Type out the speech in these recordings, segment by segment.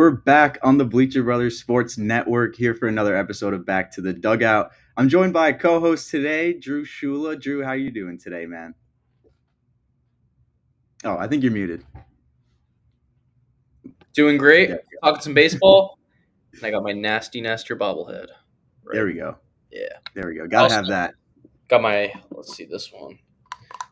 We're back on the Bleacher Brothers Sports Network here for another episode of Back to the Dugout. I'm joined by a co-host today, Drew Shula. Drew, how you doing today, man? Oh, I think you're muted. Doing great. There, Talking some baseball. And I got my nasty Nestor bobblehead. there Right. we go. Yeah. There we go. I Gotta also have that. got my, let's see, this one.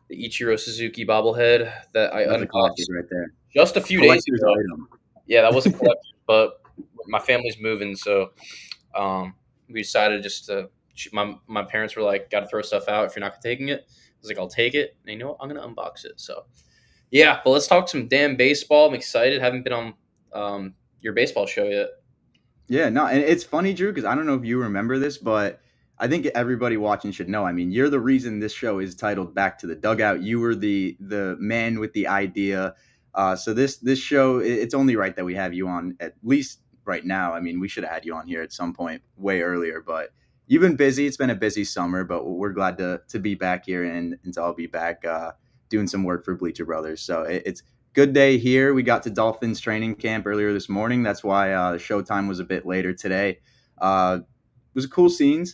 The Ichiro Suzuki bobblehead that I That's a collector's unboxed right there. just a few days Collector's ago. item. Yeah, that was a collection, but my family's moving, so we decided just to. My parents were like, "Got to throw stuff out if you're not taking it." I was like, "I'll take it." And you know what? I'm gonna unbox it. So yeah, but let's talk some damn baseball. I'm excited. Haven't been on your baseball show yet. Yeah, no, and it's funny, Drew, because I don't know if you remember this, but I think everybody watching should know. I mean, you're the reason this show is titled Back to the Dugout. You were the man with the idea. So this show, it's only right that we have you on at least right now. I mean, we should have had you on here at some point way earlier, but you've been busy. It's been a busy summer, but we're glad to be back here and to all be back doing some work for Bleacher Brothers. So it's good day here. We got to Dolphins training camp earlier this morning. That's why the showtime was a bit later today. It was cool scenes.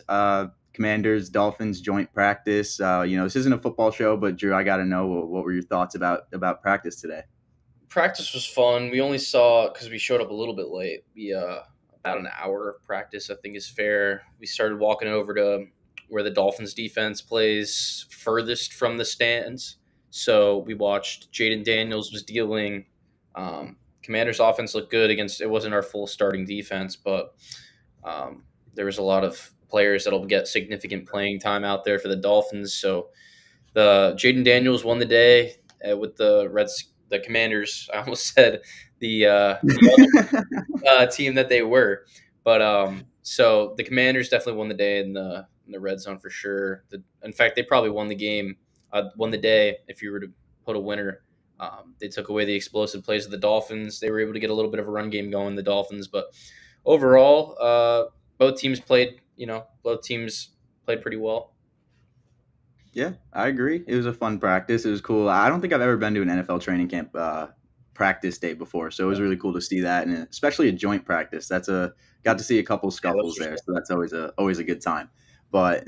Commanders, Dolphins joint practice. This isn't a football show, but Drew, I got to know what were your thoughts about practice today? Practice was fun. We only saw because we showed up a little bit late. We about an hour of practice, I think, is fair. We started walking over to where the Dolphins defense plays furthest from the stands. So we watched Jaden Daniels was dealing. Commanders offense looked good against. It wasn't our full starting defense, but there was a lot of players that'll get significant playing time out there for the Dolphins. So the Jaden Daniels won the day with the Commanders. I almost said the other team that they were, but so the Commanders definitely won the day in the red zone for sure. In fact, they probably won the game, won the day if you were to put a winner. They took away the explosive plays of the Dolphins. They were able to get a little bit of a run game going, the Dolphins, but overall, both teams played. Both teams played pretty well. Yeah, I agree. It was a fun practice. It was cool. I don't think I've ever been to an NFL training camp practice day before, so it was really cool to see that, and especially a joint practice. Got to see a couple Yeah, that's scuffles for there, sure. so that's always a good time. But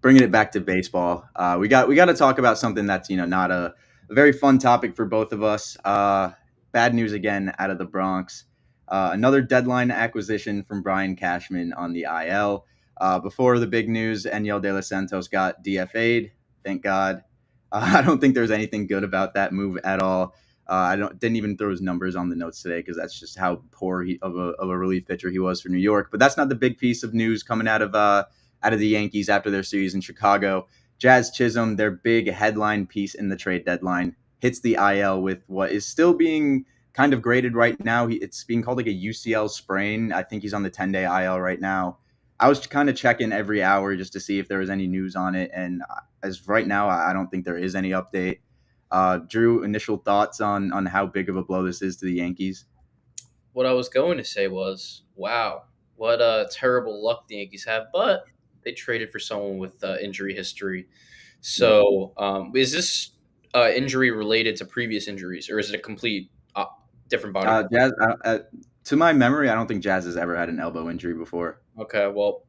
bringing it back to baseball, we got to talk about something that's not a very fun topic for both of us. Bad news again out of the Bronx. Another deadline acquisition from Brian Cashman on the IL. Before the big news, Enyel De Los Santos got DFA'd. Thank God. I don't think there's anything good about that move at all. I didn't even throw his numbers on the notes today because that's just how poor of a relief pitcher he was for New York. But that's not the big piece of news coming out of the Yankees after their series in Chicago. Jazz Chisholm, their big headline piece in the trade deadline, hits the IL with what is still being kind of graded right now. It's being called like a UCL sprain. I think he's on the 10-day IL right now. I was kind of checking every hour just to see if there was any news on it, and as right now, I don't think there is any update. Drew, initial thoughts on how big of a blow this is to the Yankees? What I was going to say was, wow, what terrible luck the Yankees have, but they traded for someone with injury history. Yeah. So, is this injury related to previous injuries, or is it a complete different body part? Jazz, to my memory, I don't think Jazz has ever had an elbow injury before. Okay, well,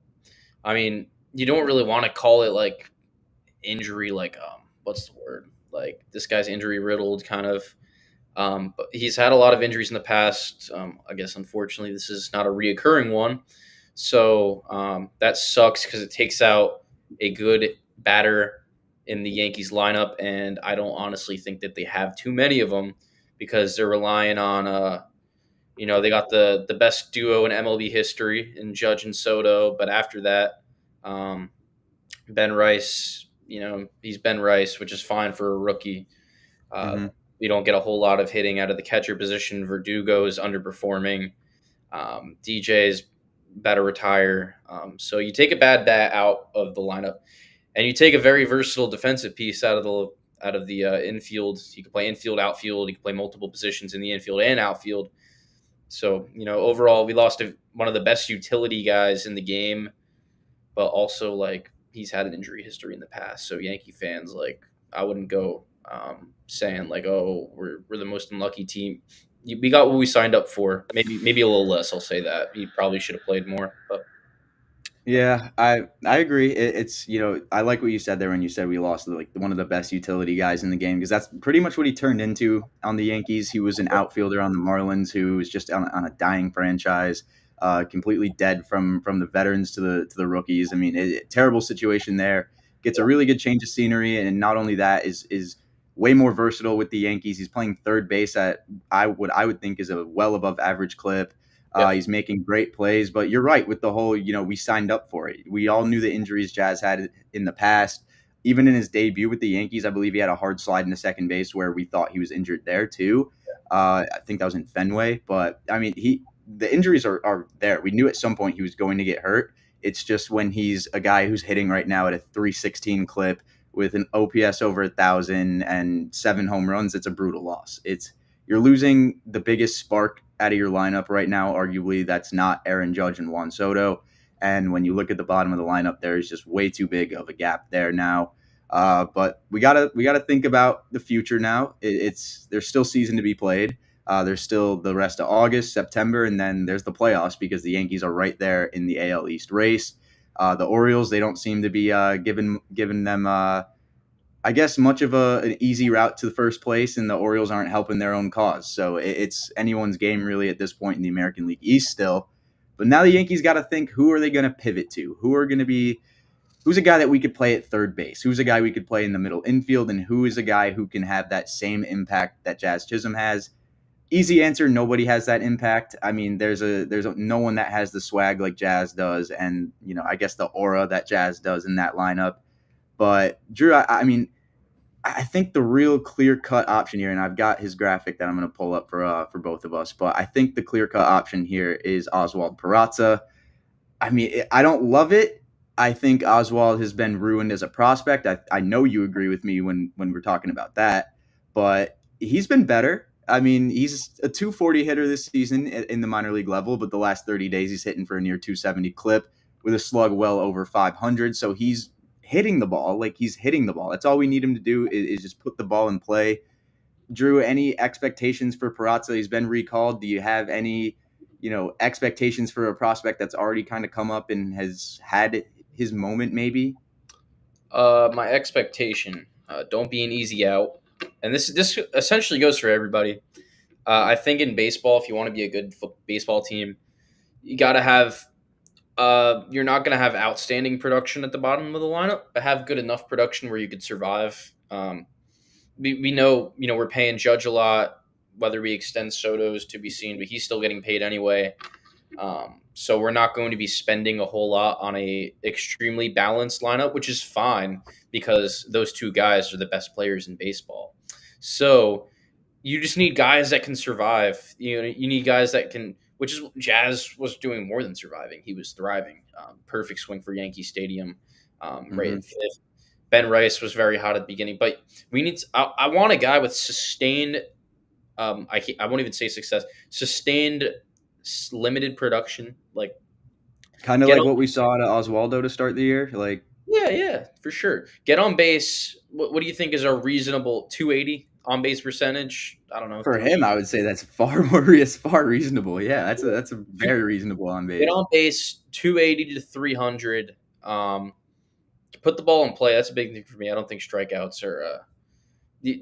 I mean, you don't really want to call it like injury, like what's the word? Like this guy's injury riddled, kind of. But he's had a lot of injuries in the past. I guess unfortunately, this is not a reoccurring one, so that sucks because it takes out a good batter in the Yankees lineup, and I don't honestly think that they have too many of them because they're relying on they got the best duo in MLB history in Judge and Soto, but after that, um, Ben Rice, he's Ben Rice, which is fine for a rookie. Uh, Mm-hmm. we don't get a whole lot of hitting out of the catcher position. Verdugo is underperforming. DJ's better retire. So you take a bad bat out of the lineup, and you take a very versatile defensive piece out of the infield. You can play infield, outfield. You can play multiple positions in the infield and outfield. So overall, we lost one of the best utility guys in the game, but also like he's had an injury history in the past. So Yankee fans, like I wouldn't go saying like, oh, we're the most unlucky team. we got what we signed up for. Maybe a little less. I'll say that he probably should have played more, but Yeah, I agree. It's I like what you said there when you said we lost like one of the best utility guys in the game because that's pretty much what he turned into on the Yankees. He was an outfielder on the Marlins who was just on a dying franchise, completely dead from the veterans to the rookies. I mean, terrible situation there. Gets a really good change of scenery, and not only that is way more versatile with the Yankees. He's playing third base at I would think is a well above average clip. yeah, He's making great plays, but you're right with the whole, we signed up for it. We all knew the injuries Jazz had in the past. Even in his debut with the Yankees, I believe he had a hard slide into second base where we thought he was injured there too. I think that was in Fenway, but I mean, the injuries are there. We knew at some point he was going to get hurt. It's just when he's a guy who's hitting right now at a 316 clip with an OPS over 1,000 and 7 home runs, it's a brutal loss. You're losing the biggest spark out of your lineup right now. Arguably, that's not Aaron Judge and Juan Soto. And when you look at the bottom of the lineup, there's just way too big of a gap there now. But we gotta think about the future now. There's still season to be played. There's still the rest of August, September, and then there's the playoffs because the Yankees are right there in the AL East race. The Orioles, they don't seem to be giving them I guess much of an easy route to the first place, and the Orioles aren't helping their own cause. So it's anyone's game really at this point in the American League East still. But now the Yankees got to think, who are they going to pivot to? Who's a guy that we could play at third base? Who's a guy we could play in the middle infield? And who is a guy who can have that same impact that Jazz Chisholm has? Easy answer, nobody has that impact. I mean, no one that has the swag like Jazz does, and I guess the aura that Jazz does in that lineup. But Drew, I mean, I think the real clear cut option here, and I've got his graphic that I'm going to pull up for both of us, but I think the clear cut option here is Oswald Peraza. I mean, I don't love it. I think Oswald has been ruined as a prospect. I know you agree with me when we're talking about that, but he's been better. I mean, he's a 240 hitter this season in the minor league level, but the last 30 days he's hitting for a near 270 clip with a slug well over 500. So he's hitting the ball like he's hitting the ball. That's all we need him to do is just put the ball in play. Drew, any expectations for Peraza? He's been recalled. Do you have any, expectations for a prospect that's already kind of come up and has had his moment maybe? my expectation, don't be an easy out, and this essentially goes for everybody. I think in baseball, if you want to be a good baseball team, you got to have. You're not going to have outstanding production at the bottom of the lineup, but have good enough production where you could survive. We know, we're paying Judge a lot. Whether we extend Soto's to be seen, but he's still getting paid anyway. So we're not going to be spending a whole lot on a extremely balanced lineup, which is fine because those two guys are the best players in baseball. So you just need guys that can survive. You need guys that can, which is Jazz was doing more than surviving. He was thriving. Perfect swing for Yankee Stadium, right Mm-hmm. in fifth. Ben Rice was very hot at the beginning, but we need. I want a guy with sustained. I won't even say success. Sustained, limited production. Like Kind of get like on. what we saw to Oswaldo to start the year. Like Yeah, yeah, for sure. Get on base. What do you think is a reasonable 280 on base percentage? I don't know, for him, three. I would say that's far reasonable. Yeah, that's a very reasonable on Get base. on base 280 to 300. Put the ball in play. That's a big thing for me. I don't think strikeouts are.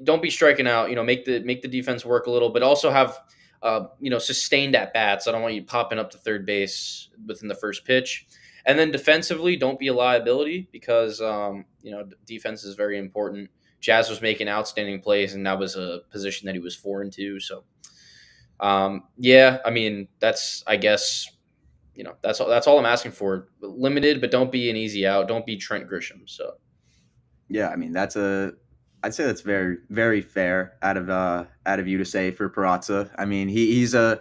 Don't be striking out. Make the defense work a little, but also have sustained at bats. I don't want you popping up to third base within the first pitch. And then defensively, don't be a liability because defense is very important. Jazz was making outstanding plays, and that was a position that he was foreign to. So, yeah, I mean that's I guess that's all I'm asking for. Limited, but don't be an easy out. Don't be Trent Grisham. So Yeah, I mean I'd say that's very very fair out of you to say for Peraza. I mean he's a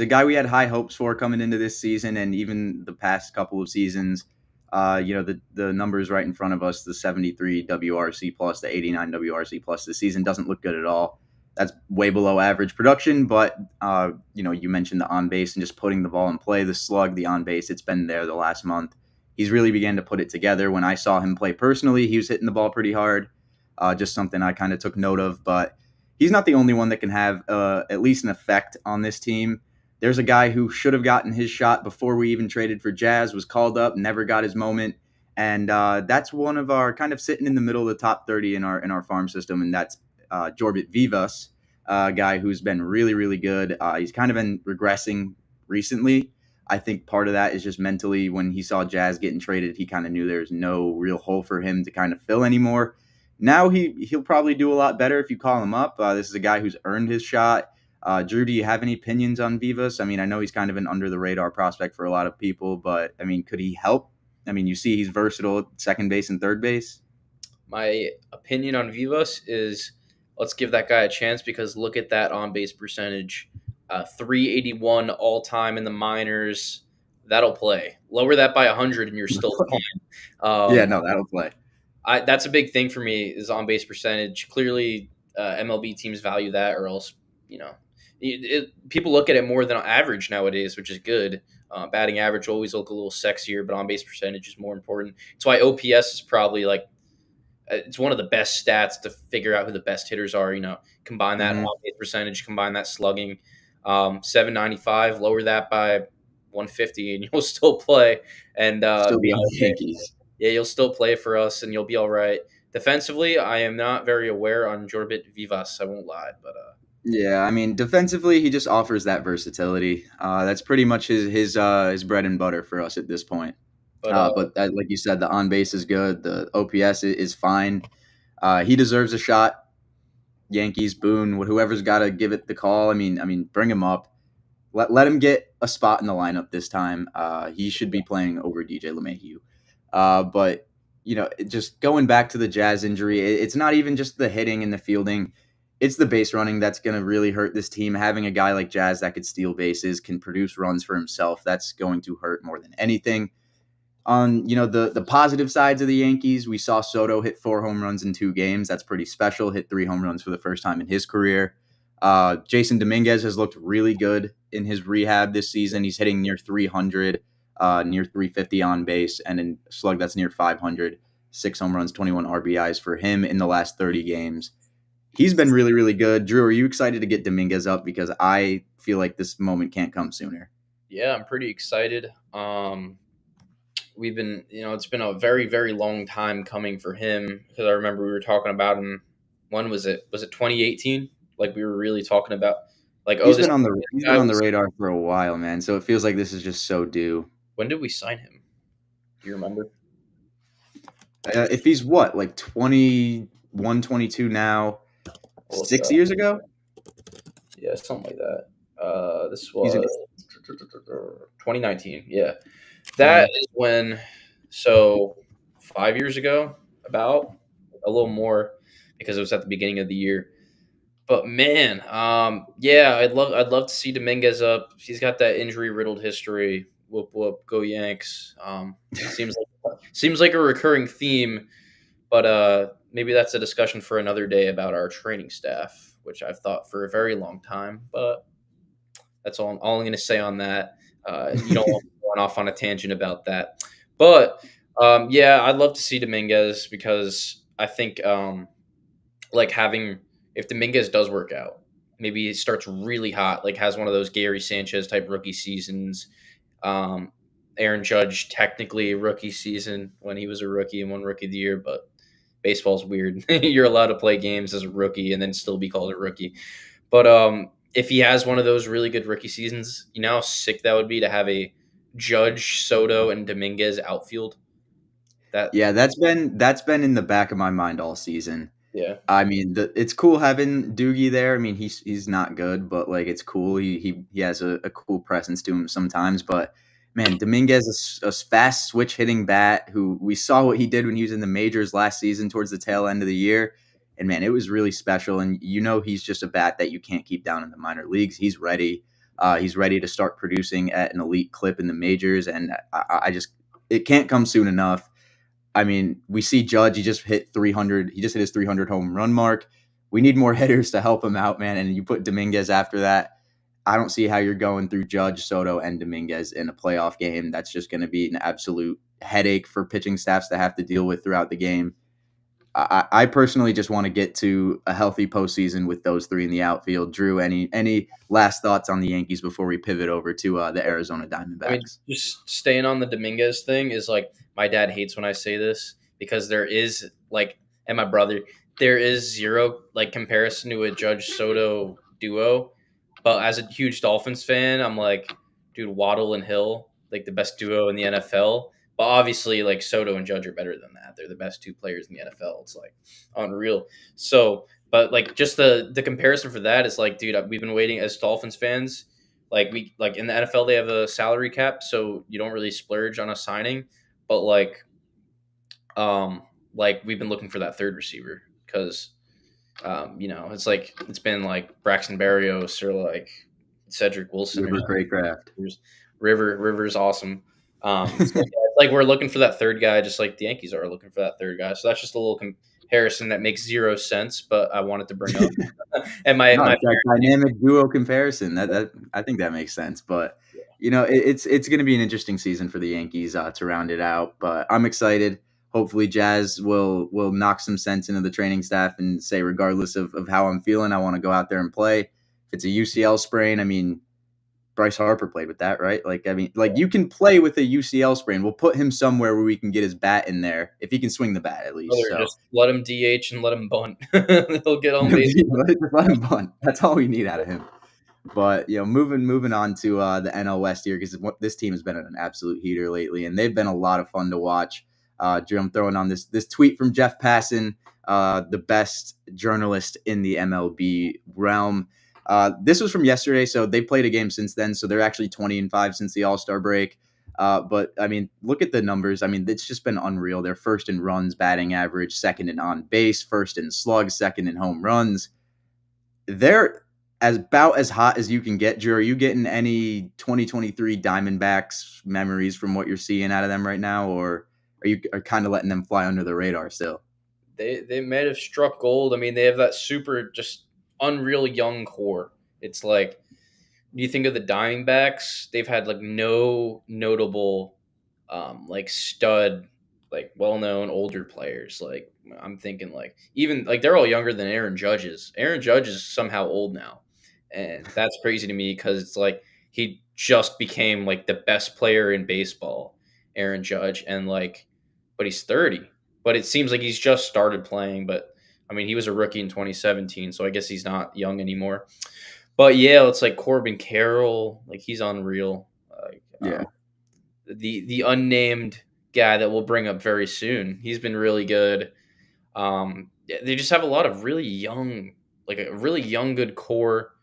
guy we had high hopes for coming into this season and even the past couple of seasons. The numbers right in front of us, the 73 WRC plus, the 89 WRC plus. The season doesn't look good at all. That's way below average production, but you mentioned the on base and just putting the ball in play, the slug, the on base. It's been there the last month. He's really began to put it together. When I saw him play personally, he was hitting the ball pretty hard. Just something I kind of took note of, but he's not the only one that can have at least an effect on this team. There's a guy who should have gotten his shot before we even traded for Jazz, was called up, never got his moment, and that's one of our kind of sitting in the middle of the top 30 in our farm system, and that's Jorbit Vivas, a guy who's been really, really good. He's kind of been regressing recently. I think part of that is just mentally when he saw Jazz getting traded, he kind of knew there's no real hole for him to kind of fill anymore. Now he'll probably do a lot better if you call him up. This is a guy who's earned his shot. Drew, do you have any opinions on Vivas? I mean, I know he's kind of an under the radar prospect for a lot of people, but I mean, could he help? I mean, you see he's versatile at second base and third base. My opinion on Vivas is let's give that guy a chance because look at that on base percentage. 381 all time in the minors. That'll play. Lower that by 100 and you're still fine. Yeah, no, that'll play. That's a big thing for me is on base percentage. Clearly, MLB teams value that, or else people look at it more than average nowadays, which is good. Batting average will always look a little sexier, but on base percentage is more important. That's why OPS is probably like it's one of the best stats to figure out who the best hitters are. Combine that on base percentage, combine that slugging. 795, lower that by 150, and you'll still play and still be on the Yankees. Yeah, you'll still play for us, and you'll be all right. Defensively, I am not very aware on Jorbit Vivas. I won't lie, but yeah, I mean, defensively, he just offers that versatility. That's pretty much his bread and butter for us at this point. But like you said, the on base is good. The OPS is fine. He deserves a shot. Yankees, Boone, whoever's got to give it the call. I mean, bring him up. Let him get a spot in the lineup this time. He should be playing over DJ LeMahieu. But just going back to the Jazz injury, it's not even just the hitting and the fielding. It's the base running that's going to really hurt this team. Having a guy like Jazz that could steal bases, can produce runs for himself, that's going to hurt more than anything. On the positive sides of the Yankees, we saw Soto hit 4 home runs in 2 games. That's pretty special. Hit 3 home runs for the first time in his career. Jason Dominguez has looked really good in his rehab this season. He's hitting near 300, near 350 on base, and in slug that's near 500. 6 home runs, 21 RBIs for him in the last 30 games. He's been really, really good. Drew, are you excited to get Dominguez up? Because I feel like this moment can't come sooner. Yeah, I'm pretty excited. We've been, it's been a very, very long time coming for him because I remember we were talking about him. When was it? Was it 2018? Like we were really talking about, like he's been on the radar for a while, man. So it feels like this is just so due. When did we sign him? Do you remember? If he's like 21, 22 now, 6 years ago? Yeah, something like that. This was 2019. Yeah. That is when, so 5 years ago, about a little more because it was at the beginning of the year. But man, yeah, I'd love to see Dominguez up. He's got that injury riddled history. Whoop whoop, go Yanks. Seems like a recurring theme, but maybe that's a discussion for another day about our training staff, which I've thought for a very long time. But that's all I'm going to say on that. You don't want me going off on a tangent about that, but yeah, I'd love to see Dominguez because I think if Dominguez does work out, maybe he starts really hot, like has one of those Gary Sanchez type rookie seasons. Aaron Judge, technically rookie season when he was a rookie and won Rookie of the Year, but baseball's weird. You're allowed to play games as a rookie and then still be called a rookie. But if he has one of those really good rookie seasons, you know how sick that would be to have a Judge, Soto, and Dominguez outfield. That's been in the back of my mind all season. Yeah, I mean, it's cool having Doogie there. I mean, he's not good, but like it's cool. He has a cool presence to him sometimes. But man, Dominguez is a fast switch hitting bat who we saw what he did when he was in the majors last season towards the tail end of the year. And man, it was really special. And he's just a bat that you can't keep down in the minor leagues. He's ready. He's ready to start producing at an elite clip in the majors. And it can't come soon enough. I mean, we see Judge, he just hit 300. He just hit his 300 home run mark. We need more hitters to help him out, man. And you put Dominguez after that. I don't see how you're going through Judge, Soto, and Dominguez in a playoff game. That's just going to be an absolute headache for pitching staffs to have to deal with throughout the game. I personally just want to get to a healthy postseason with those three in the outfield. Drew, any last thoughts on the Yankees before we pivot over to the Arizona I mean, Diamondbacks? just staying on the Dominguez thing is like my dad hates when I say this because there is like, and my brother, there is zero like comparison to a Judge Soto duo. But as a huge Dolphins fan, I'm like, dude, Waddle and Hill, like the best duo in the NFL. But obviously, like Soto and Judge are better than that. They're the best two players in the NFL. It's like unreal. So, but like just the comparison for that is like, dude, we've been waiting as Dolphins fans like in the NFL they have a salary cap, so you don't really splurge on a signing. But like we've been looking for that third receiver because it's like it's been like Braxton Berrios or like Cedric Wilson or River something. Craycraft. River's awesome. So yeah, it's like we're looking for that third guy, just like the Yankees are looking for that third guy. So that's just a little comparison that makes zero sense, but I wanted to bring up. And No, my it's that dynamic duo comparison. That I think that makes sense. But it's going to be an interesting season for the Yankees to round it out. But I'm excited. Hopefully, Jazz will knock some sense into the training staff and say, regardless of how I'm feeling, I want to go out there and play. If it's a UCL sprain, I mean, Bryce Harper played with that, right? Like, I mean, like you can play with a UCL sprain. We'll put him somewhere where we can get his bat in there if he can swing the bat at least. brother, So just let him DH and let him bunt. He'll get on base. let him bunt. That's all we need out of him. But moving on to the NL West here because this team has been an absolute heater lately, and they've been a lot of fun to watch. Drew, I'm throwing on this tweet from Jeff Passan, the best journalist in the MLB realm. This was from yesterday, so they played a game since then. So they're actually 20-5 since the All-Star break. But I mean, look at the numbers. I mean, it's just been unreal. They're first in runs, batting average, second in on base, first in slugs, second in home runs. They're about as hot as you can get. Drew, are you getting any 2023 Diamondbacks memories from what you're seeing out of them right now, or are kind of letting them fly under the radar still? They might have struck gold. I mean, they have that super just unreal young core. It's like you think of the Diamondbacks, they've had like no notable like stud like well-known older players. Like I'm thinking like even like they're all younger than Aaron Judge is. Aaron Judge is somehow old now. And that's crazy to me because it's like he just became like the best player in baseball, Aaron Judge, and like but he's 30. But it seems like he's just started playing, but I mean, he was a rookie in 2017, so I guess he's not young anymore. But yeah, it's like Corbin Carroll, like he's unreal. Like Yeah, the unnamed guy that we'll bring up very soon. He's been really good. They just have a lot of really young, like a really young, good core.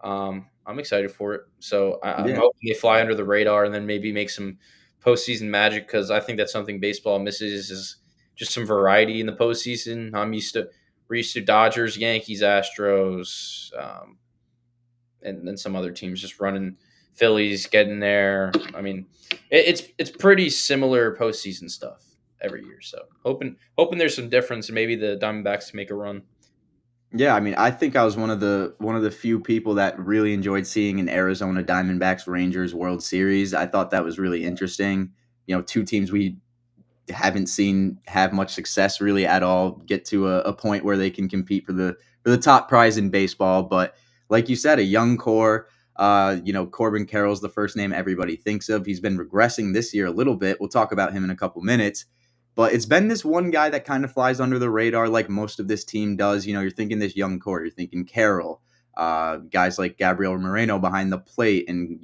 I'm excited for it. So I'm yeah, hoping they fly under the radar and then maybe make some postseason magic because I think that's something baseball misses is just some variety in the postseason. We're used to Dodgers, Yankees, Astros, and then some other teams just running. Phillies getting there. I mean, it's pretty similar postseason stuff every year. So hoping there's some difference and maybe the Diamondbacks make a run. yeah. I mean, I think I was one of the few people that really enjoyed seeing an Arizona Diamondbacks Rangers World Series. I thought that was really interesting. Two teams we haven't seen have much success really at all get to a point where they can compete for the top prize in baseball. But like you said, a young core. Corbin Carroll's the first name everybody thinks of. He's been regressing this year a little bit. We'll talk about him in a couple minutes. But it's been this one guy that kind of flies under the radar, like most of this team does. You're thinking this young core. You're thinking Carroll, guys like Gabriel Moreno behind the plate, and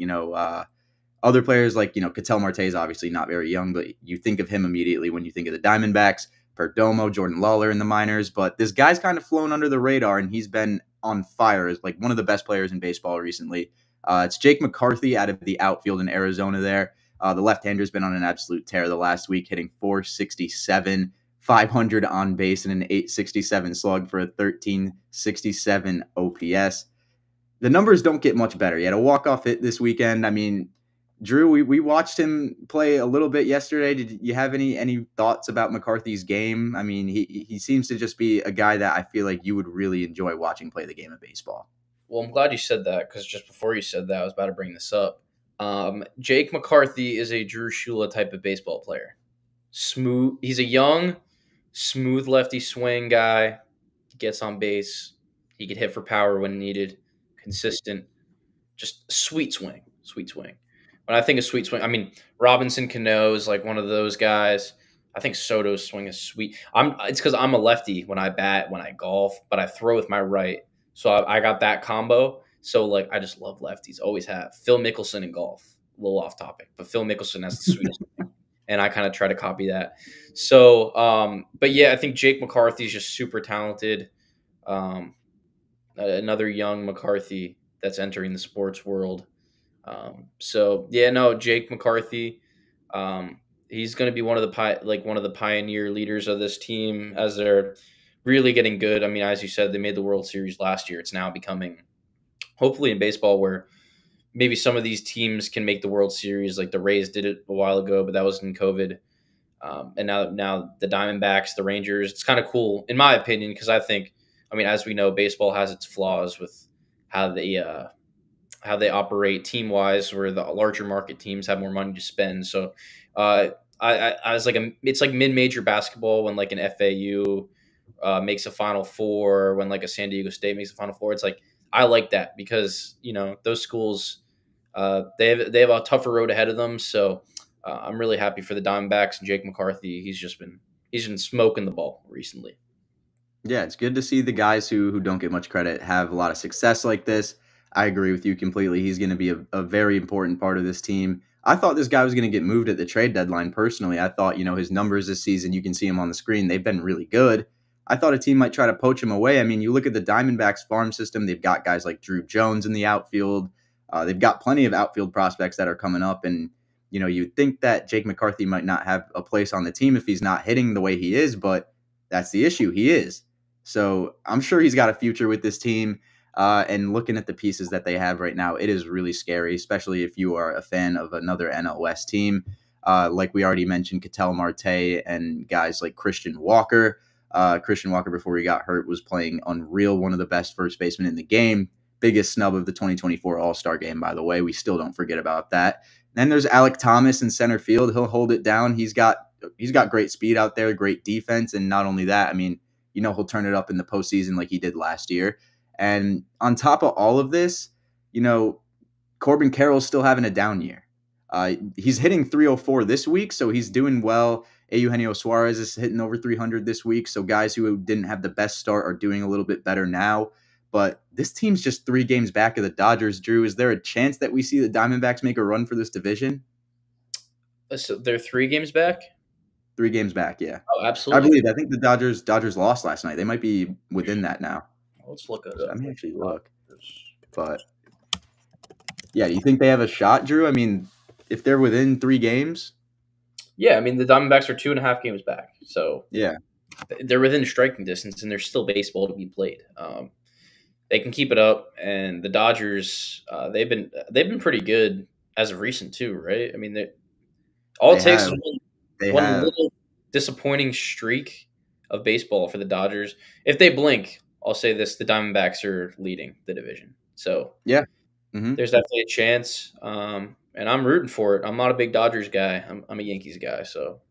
other players like, Ketel Marte is obviously not very young, but you think of him immediately when you think of the Diamondbacks, Perdomo, Jordan Lawler in the minors. But this guy's kind of flown under the radar, and he's been on fire as like one of the best players in baseball recently. It's Jake McCarthy out of the outfield in Arizona there. The left-hander's been on an absolute tear the last week, hitting 467, 500 on base, and an 867 slug for a 1367 OPS. The numbers don't get much better. He had a walk-off hit this weekend. I mean, Drew, we watched him play a little bit yesterday. Did you have any thoughts about McCarthy's game? I mean, he seems to just be a guy that I feel like you would really enjoy watching play the game of baseball. Well, I'm glad you said that because just before you said that, I was about to bring this up. Jake McCarthy is a Drew Shula type of baseball player. Smooth. He's a young, Smooth lefty swing guy, gets on base. He could hit for power when needed. Consistent, just sweet swing, sweet swing. When I think of sweet swing, I mean Robinson Cano is like one of those guys. I think Soto's swing is sweet. It's because I'm a lefty when I bat, when I golf, but I throw with my right, so I got that combo. So like I just love lefties, always have. Phil Mickelson in golf, a little off topic, but Phil Mickelson has the sweetest swing, and I kind of try to copy that. So, but yeah, I think Jake McCarthy is just super talented. Um, Another young McCarthy that's entering the sports world. So yeah, no, Jake McCarthy. He's going to be one of the pioneer leaders of this team as they're really getting good. I mean, as you said, they made the World Series last year. It's now becoming, hopefully, in baseball where maybe some of these teams can make the World Series. Like the Rays did it a while ago, but that was in COVID. And now the Diamondbacks, the Rangers. It's kind of cool, in my opinion, because I mean, as we know, baseball has its flaws with how they operate team wise, where the larger market teams have more money to spend. So, I was like, it's like mid major basketball when like an FAU makes a Final Four, when like a San Diego State makes a Final Four. It's like I like that because those schools they have a tougher road ahead of them. So I'm really happy for the Diamondbacks and Jake McCarthy. He's been smoking the ball recently. Yeah, it's good to see the guys who don't get much credit have a lot of success like this. I agree with you completely. He's going to be a very important part of this team. I thought this guy was going to get moved at the trade deadline personally. I thought, his numbers this season, you can see him on the screen. They've been really good. I thought a team might try to poach him away. I mean, you look at the Diamondbacks farm system, they've got guys like Drew Jones in the outfield. They've got plenty of outfield prospects that are coming up. And, you'd think that Jake McCarthy might not have a place on the team if he's not hitting the way he is, but that's the issue. He is. So I'm sure he's got a future with this team. And looking at the pieces that they have right now, it is really scary, especially if you are a fan of another NL West team. Like we already mentioned, Ketel Marte and guys like Christian Walker. Christian Walker, before he got hurt, was playing unreal, one of the best first basemen in the game. Biggest snub of the 2024 All-Star game, by the way. We still don't forget about that. Then there's Alek Thomas in center field. He'll hold it down. He's got great speed out there, great defense, and not only that, I mean, he'll turn it up in the postseason like he did last year. And on top of all of this, Corbin Carroll's still having a down year. He's hitting 304 this week, so he's doing well. Eugenio Suarez is hitting over 300 this week, so guys who didn't have the best start are doing a little bit better now. But this team's just 3 games back of the Dodgers, Drew. Is there a chance that we see the Diamondbacks make a run for this division? So they're 3 games back. 3 games back, yeah. Oh, absolutely. I think the Dodgers lost last night. They might be within that now. Let's look it So up. I may actually look. But yeah, do you think they have a shot, Drew? I mean, if they're within 3 games? Yeah, I mean the Diamondbacks are 2.5 games back, so Yeah. they're within striking distance, and there's still baseball to be played. They can keep it up, and the Dodgers they've been pretty good as of recent too, right? I mean, all it They takes have. is They one have. little disappointing streak of baseball for the Dodgers. If they blink, I'll say this: the Diamondbacks are leading the division, so Yeah. Mm-hmm. there's definitely a chance. And I'm rooting for it. I'm not a big Dodgers guy. I'm a Yankees guy. So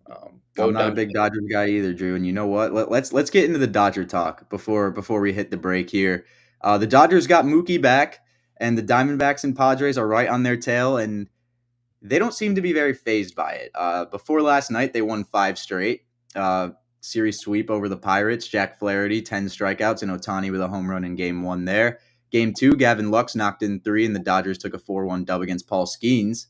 go I'm not a Diamondbacks. big Dodgers guy either, Drew. And you know what? Let's get into the Dodger talk before we hit the break here. The Dodgers got Mookie back, and the Diamondbacks and Padres are right on their tail, and they don't seem to be very fazed by it. Before last night, they won 5 straight. Series sweep over the Pirates. Jack Flaherty, 10 strikeouts, and Ohtani with a home run in Game 1 there. Game 2, Gavin Lux knocked in 3, and the Dodgers took a 4-1 dub against Paul Skeens.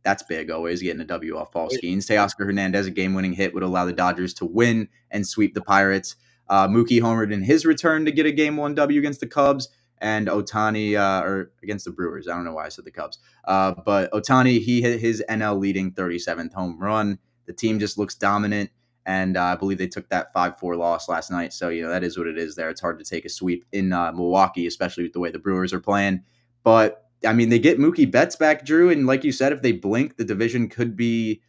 That's big, always getting a W off Paul Skeens. Teoscar Hernandez, a game-winning hit, would allow the Dodgers to win and sweep the Pirates. Mookie homered in his return to get a Game 1 W against the Cubs, and Ohtani, or against the Brewers. I don't know why I said the Cubs. But Ohtani, he hit his NL-leading 37th home run. The team just looks dominant, and I believe they took that 5-4 loss last night. So, that is what it is there. It's hard to take a sweep in Milwaukee, especially with the way the Brewers are playing. But I mean, they get Mookie Betts back, Drew, and like you said, if they blink, the division couldn't be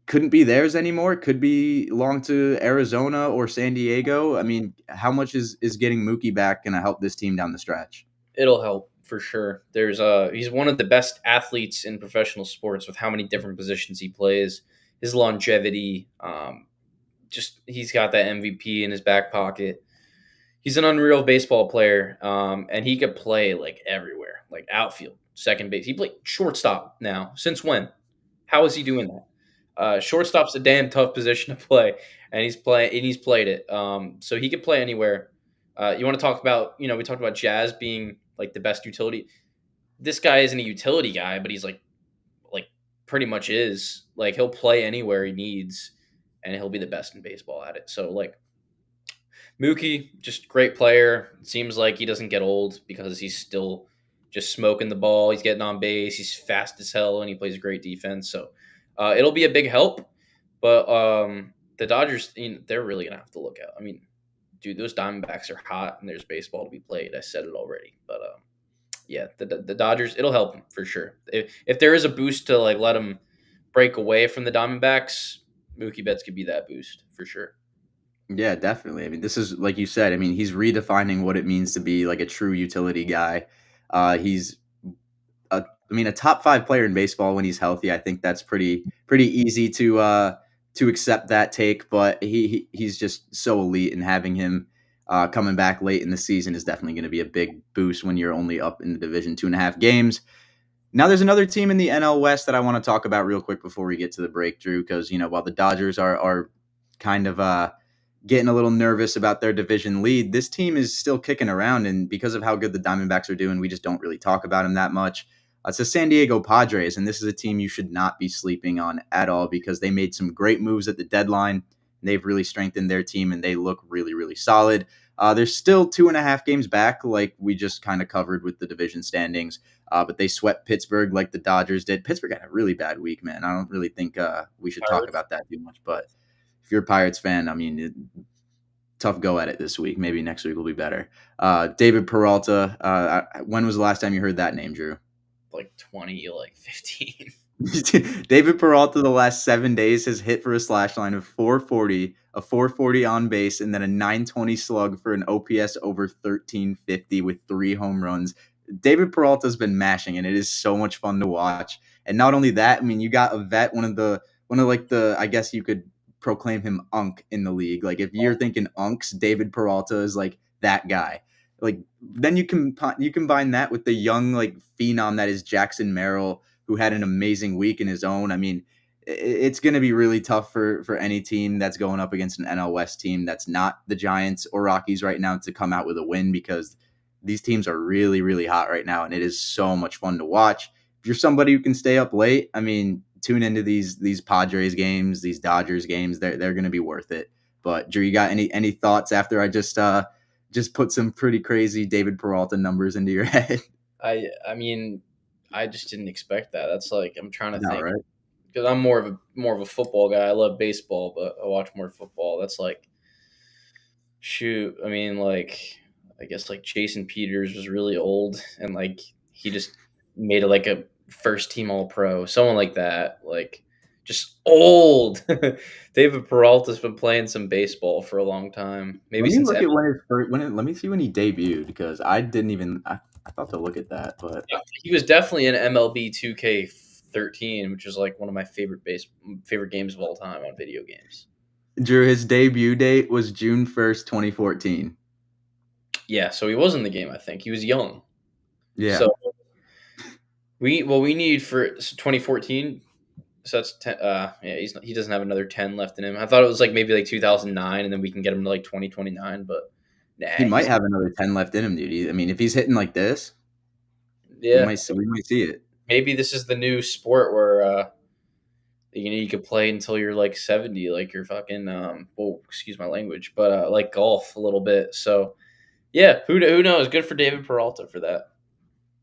theirs anymore. It could belong to Arizona or San Diego. I mean, how much is getting Mookie back going to help this team down the stretch? It'll help for sure. He's one of the best athletes in professional sports with how many different positions he plays, his longevity, just he's got that MVP in his back pocket. He's an unreal baseball player, and he could play like everywhere, like outfield, second base. He played shortstop now. Since when? How is he doing that? Shortstop's a damn tough position to play, and he's played it. So he can play anywhere. You want to talk about, we talked about Jazz being like the best utility. This guy isn't a utility guy, but he's like pretty much is. Like he'll play anywhere he needs, and he'll be the best in baseball at it. So like Mookie, just great player. It seems like he doesn't get old because he's still just smoking the ball. He's getting on base. He's fast as hell, and he plays great defense. So it'll be a big help. But the Dodgers, they're really gonna have to look out. I mean, dude, those Diamondbacks are hot, and there's baseball to be played. I said it already, but yeah, the Dodgers, it'll help them for sure. If there is a boost to like let them break away from the Diamondbacks, Mookie Betts could be that boost for sure. Yeah, definitely. I mean, this is like you said. I mean, he's redefining what it means to be like a true utility guy. He's a top five player in baseball when he's healthy. I think that's pretty easy to accept that take. But he's just so elite, and having him coming back late in the season is definitely going to be a big boost when you're only up in the division 2.5 games. Now, there's another team in the NL West that I want to talk about real quick before we get to the break, Drew, because while the Dodgers are kind of getting a little nervous about their division lead, this team is still kicking around, and because of how good the Diamondbacks are doing, we just don't really talk about them that much. It's the San Diego Padres, and this is a team you should not be sleeping on at all because they made some great moves at the deadline. They've really strengthened their team, and they look really, really solid. They're still 2.5 games back, like we just kind of covered with the division standings, but they swept Pittsburgh like the Dodgers did. Pittsburgh had a really bad week, man. I don't really think we should talk Pirates. about that too much, but if you're a Pirates fan, I mean, tough go at it this week. Maybe next week will be better. David Peralta. When was the last time you heard that name, Drew? Like 20, like 15. David Peralta, the last 7 days, has hit for a slash line of 440, a 440 on base, and then a 920 slug for an OPS over 1350 with 3 home runs. David Peralta's been mashing, and it is so much fun to watch. And not only that, I mean, you got a vet, one of like the, I guess you could proclaim him unk in the league. Like if you're thinking unks, David Peralta is like that guy. Like then you combine that with the young like phenom that is Jackson Merrill, who had an amazing week in his own. I mean, it's going to be really tough for any team that's going up against an NL West team that's not the Giants or Rockies right now to come out with a win because these teams are really, really hot right now, and it is so much fun to watch. If you're somebody who can stay up late, I mean, tune into these Padres games, these Dodgers games. They're going to be worth it. But Drew, you got any thoughts after I just put some pretty crazy David Peralta numbers into your head? I mean, I just didn't expect that. That's like I'm trying to No, think right? because I'm more of a football guy. I love baseball, but I watch more football. That's like shoot. I mean, like I guess like Jason Peters was really old, and like he just made it like a first team All Pro, someone like that. Like just old. David Peralta's been playing some baseball for a long time, maybe Let me since look at let me see when he debuted because I didn't even I thought to look at that, but He was definitely in MLB 2K13, which is like one of my favorite games of all time on video games. Drew, his debut date was June 1st, 2014. Yeah, so he was in the game. I think he was young. Yeah. So we need for 2014. So that's 10. Yeah, he doesn't have another 10 left in him. I thought it was like maybe like 2009, and then we can get him to like 2029. But nah, He might he's have another 10 left in him, dude. I mean, if he's hitting like this, yeah. we might see it. Maybe this is the new sport where you could play until you're like 70, like you're fucking well, excuse my language, but like golf a little bit. So yeah, who knows? Good for David Peralta for that.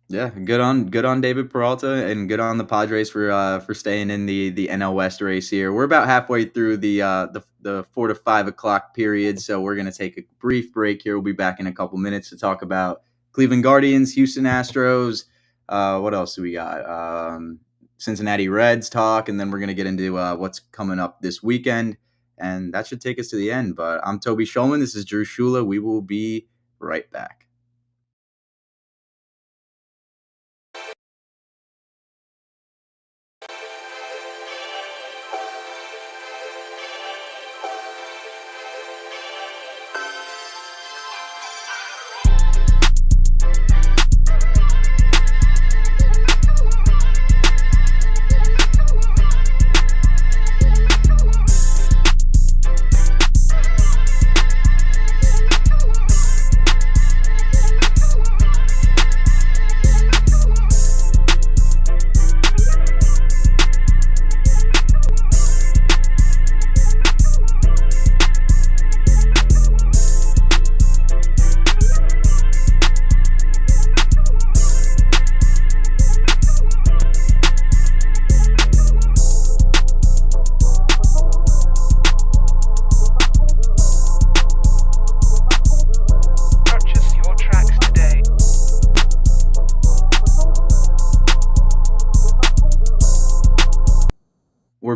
Yeah, good on David Peralta and good on the Padres for staying in the NL West race here. We're about halfway through the 4 to 5 o'clock period, so we're gonna take a brief break here. We'll be back in a couple minutes to talk about Cleveland Guardians, Houston Astros. What else do we got? Cincinnati Reds talk, and then we're gonna get into what's coming up this weekend, and that should take us to the end. But I'm Toby Shulman. This is Drew Shula. We will be right back.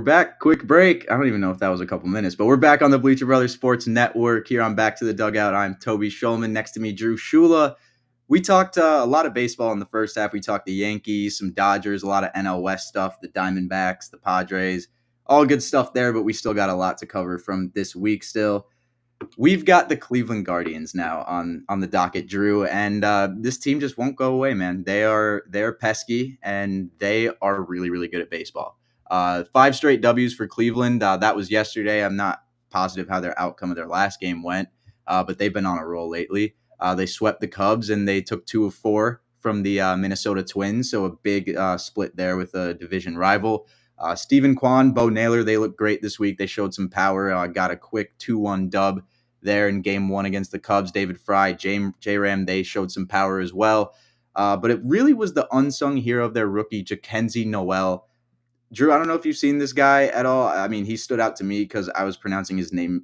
back. Quick break. I don't even know if that was a couple minutes, but we're back on the Bleacher Brothers Sports Network. Here on Back to the Dugout. I'm Toby Schulman. Next to me, Drew Shula. We talked a lot of baseball in the first half. We talked the Yankees, some Dodgers, a lot of NL West stuff, the Diamondbacks, the Padres, all good stuff there, but we still got a lot to cover from this week still. We've got the Cleveland Guardians now on the docket, Drew, and this team just won't go away, man. They're pesky, and they are really, really good at baseball. 5 straight W's for Cleveland. That was yesterday. I'm not positive how their outcome of their last game went, but they've been on a roll lately. They swept the Cubs, and they took 2 of 4 from the Minnesota Twins, so a big split there with a division rival. Stephen Kwan, Bo Naylor, they look great this week. They showed some power. Got a quick 2-1 dub there in game 1 against the Cubs. David Fry, J-Ram, they showed some power as well. But it really was the unsung hero of their rookie, Jackenzie Noel. Drew, I don't know if you've seen this guy at all. I mean, he stood out to me because I was pronouncing his name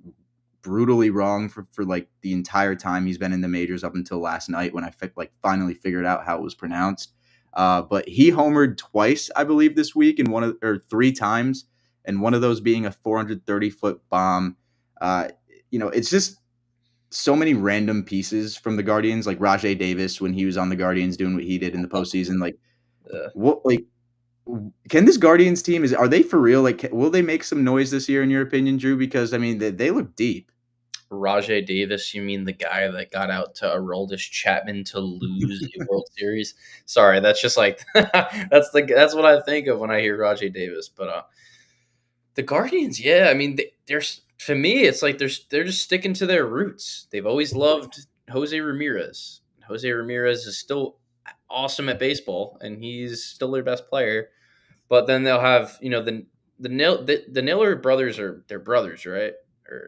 brutally wrong for like the entire time he's been in the majors up until last night when I finally figured out how it was pronounced. But he homered twice, I believe, this week, or 3 times, and one of those being a 430-foot bomb. It's just so many random pieces from the Guardians, like Rajai Davis when he was on the Guardians doing what he did in the postseason. Can this Guardians team are they for real? Like, will they make some noise this year in your opinion, Drew? Because I mean, they look deep. Rajai Davis, you mean the guy that got out to Aroldis Chapman to lose a World Series? Sorry, that's just like that's what I think of when I hear Rajai Davis. But the Guardians, yeah, I mean, they're to me, it's like they're just sticking to their roots. They've always loved Jose Ramirez. Jose Ramirez is still awesome at baseball, and he's still their best player. But then they'll have the Naylor brothers are their brothers, right?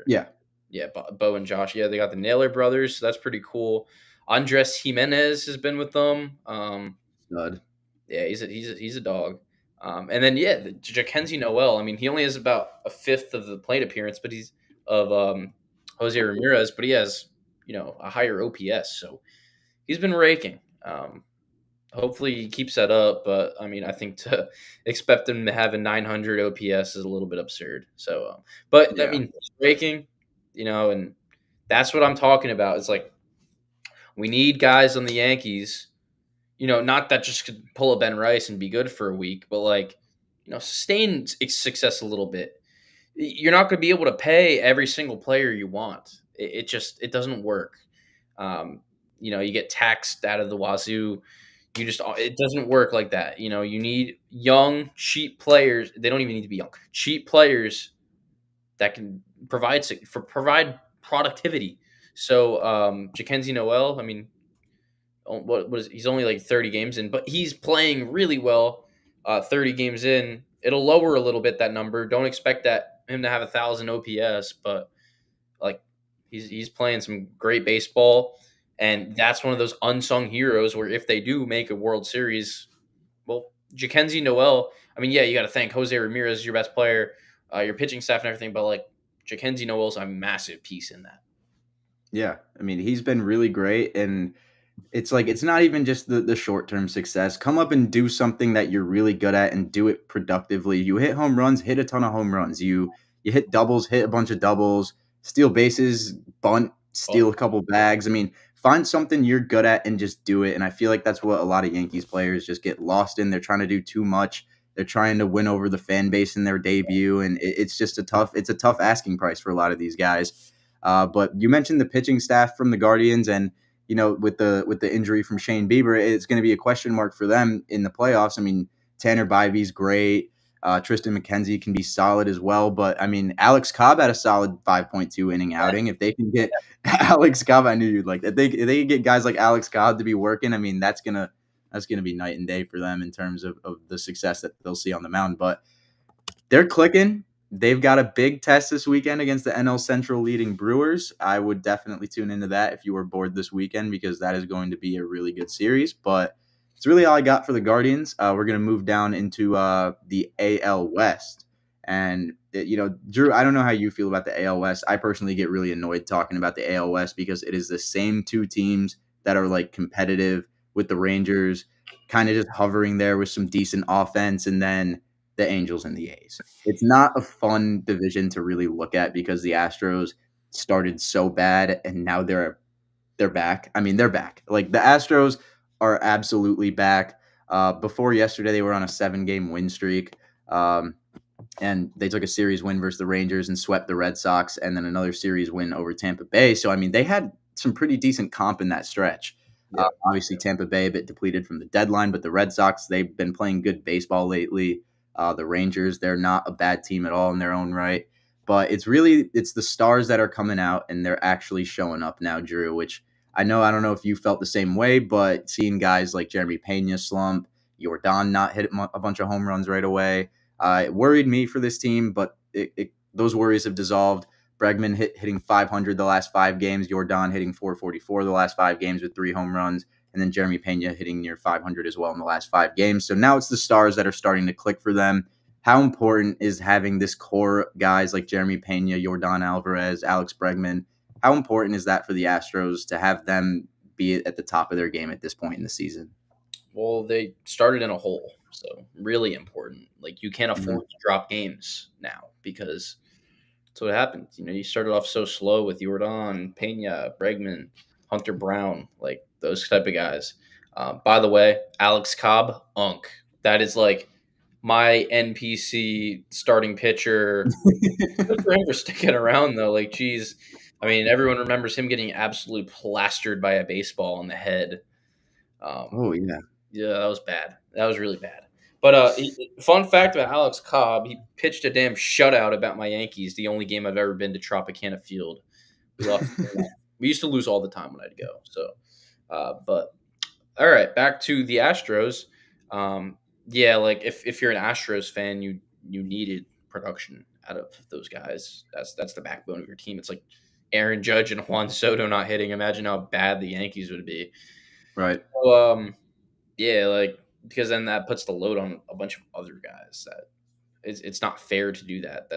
Yeah. Yeah, Bo and Josh. Yeah, they got the Naylor brothers, so that's pretty cool. Andres Jimenez has been with them. Stud. Yeah, he's a dog. And then Jackenzie Noel. I mean, he only has about a fifth of the plate appearance, but he's of Jose Ramirez, but he has a higher OPS, so he's been raking. Hopefully he keeps that up, but I mean, I think to expect him to have a 900 OPS is a little bit absurd. So, but Yeah. I mean, he's raking, and that's what I'm talking about. It's like we need guys on the Yankees. Not that just could pull a Ben Rice and be good for a week, but sustain success a little bit. You're not going to be able to pay every single player you want. It doesn't work. You get taxed out of the wazoo. It doesn't work like that. You need young, cheap players. They don't even need to be young. Cheap players that can provide productivity. So Jackenzie Noel, I mean, he's only like 30 games in, but he's playing really well. 30 games in, it'll lower a little bit that number. Don't expect him to have 1,000 OPS, but like he's playing some great baseball, and that's one of those unsung heroes where if they do make a World Series, well, Jackenzie Noel. I mean, yeah, you got to thank Jose Ramirez, your best player, your pitching staff, and everything, but like Jackenzie Noel's a massive piece in that. Yeah, I mean, he's been really great, and it's like it's not even just the short-term success. Come up and do something that you're really good at and do it productively. You hit home runs, hit a ton of home runs. You hit doubles, hit a bunch of doubles, steal bases, bunt, steal a couple bags. I mean, find something you're good at and just do it. And I feel like that's what a lot of Yankees players just get lost in. They're trying to do too much. They're trying to win over the fan base in their debut, and it's just a tough asking price for a lot of these guys. But you mentioned the pitching staff from the Guardians, and with the injury from Shane Bieber, it's going to be a question mark for them in the playoffs. I mean, Tanner Bivey's great. Tristan McKenzie can be solid as well. But, I mean, Alex Cobb had a solid 5.2 inning outing. If they can get Alex Cobb, I knew you'd like that. If they can get guys like Alex Cobb to be working, I mean, that's gonna be night and day for them in terms of the success that they'll see on the mound. But they're clicking. They've got a big test this weekend against the NL Central leading Brewers. I would definitely tune into that if you were bored this weekend, because that is going to be a really good series. But it's really all I got for the Guardians. We're going to move down into the AL West. And, Drew, I don't know how you feel about the AL West. I personally get really annoyed talking about the AL West because it is the same 2 teams that are like competitive with the Rangers, kind of just hovering there with some decent offense. And then the Angels and the A's. It's not a fun division to really look at because the Astros started so bad and now they're back. I mean, they're back. Like the Astros are absolutely back. Before yesterday, they were on a 7-game win streak. And they took a series win versus the Rangers and swept the Red Sox, and then another series win over Tampa Bay. So, I mean, they had some pretty decent comp in that stretch. Yeah. Obviously, Tampa Bay a bit depleted from the deadline, but the Red Sox, they've been playing good baseball lately. The Rangers, they're not a bad team at all in their own right. But it's the stars that are coming out, and they're actually showing up now, Drew, which I don't know if you felt the same way, but seeing guys like Jeremy Pena slump, Jordan not hit a bunch of home runs right away, it worried me for this team, but those worries have dissolved. Bregman hitting 500 the last 5 games, Jordan hitting 444 the last 5 games with 3 home runs, and then Jeremy Pena hitting near 500 as well in the last 5 games. So now it's the stars that are starting to click for them. How important is having this core guys like Jeremy Pena, Jordan Alvarez, Alex Bregman? How important is that for the Astros to have them be at the top of their game at this point in the season? Well, they started in a hole, so really important. Like you can't afford to drop games now because that's what happened. You started off so slow with Jordan, Pena, Bregman, Hunter Brown, like those type of guys. By the way, Alex Cobb, Unk. That is like my NPC starting pitcher. Good for him for sticking around though. Like, geez, I mean, everyone remembers him getting absolutely plastered by a baseball in the head. Oh, yeah. Yeah, that was bad. That was really bad. But fun fact about Alex Cobb, he pitched a damn shutout about my Yankees, the only game I've ever been to Tropicana Field. We lost. We used to lose all the time when I'd go. So, but all right, back to the Astros. Yeah, like if you're an Astros fan, you needed production out of those guys. That's the backbone of your team. It's like Aaron Judge and Juan Soto not hitting. Imagine how bad the Yankees would be. Right. So, yeah, like because then that puts the load on a bunch of other guys. That it's not fair to do that.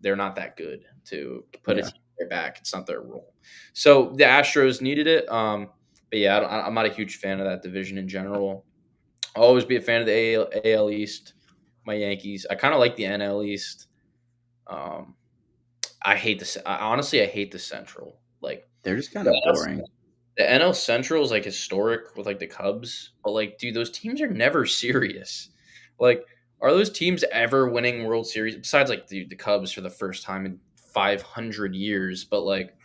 They're not that good to put a team on their back. It's not their role. So the Astros needed it. But yeah, I'm not a huge fan of that division in general. I'll always be a fan of the AL East. My Yankees. I kind of like the NL East. I hate honestly, I hate the Central. Like They're just kind of boring. the NL Central is like historic with like the Cubs, but like, dude, those teams are never serious. Like, are those teams ever winning World Series besides like the Cubs for the first time in 500 years? But like,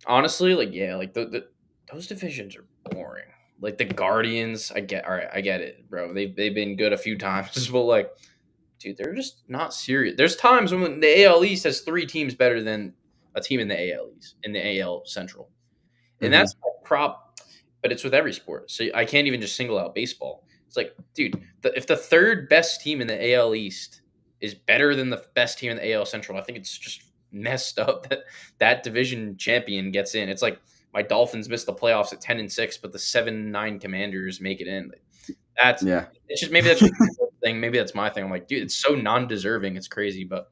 honestly, like yeah, like those divisions are boring. Like the Guardians, I get all right, I get it, bro. They've been good a few times, but like, dude, they're just not serious. There's times when the AL East has 3 teams better than a team in the AL East in the AL Central. And that's my prop, but it's with every sport. So I can't even just single out baseball. It's like, dude, if the third best team in the AL East is better than the best team in the AL Central, I think it's just messed up that that division champion gets in. It's like my Dolphins missed the playoffs at 10-6, but the 7-9 Commanders make it in. That's It's just maybe that's just thing. Maybe that's my thing. I'm like, dude, it's so non-deserving. It's crazy, but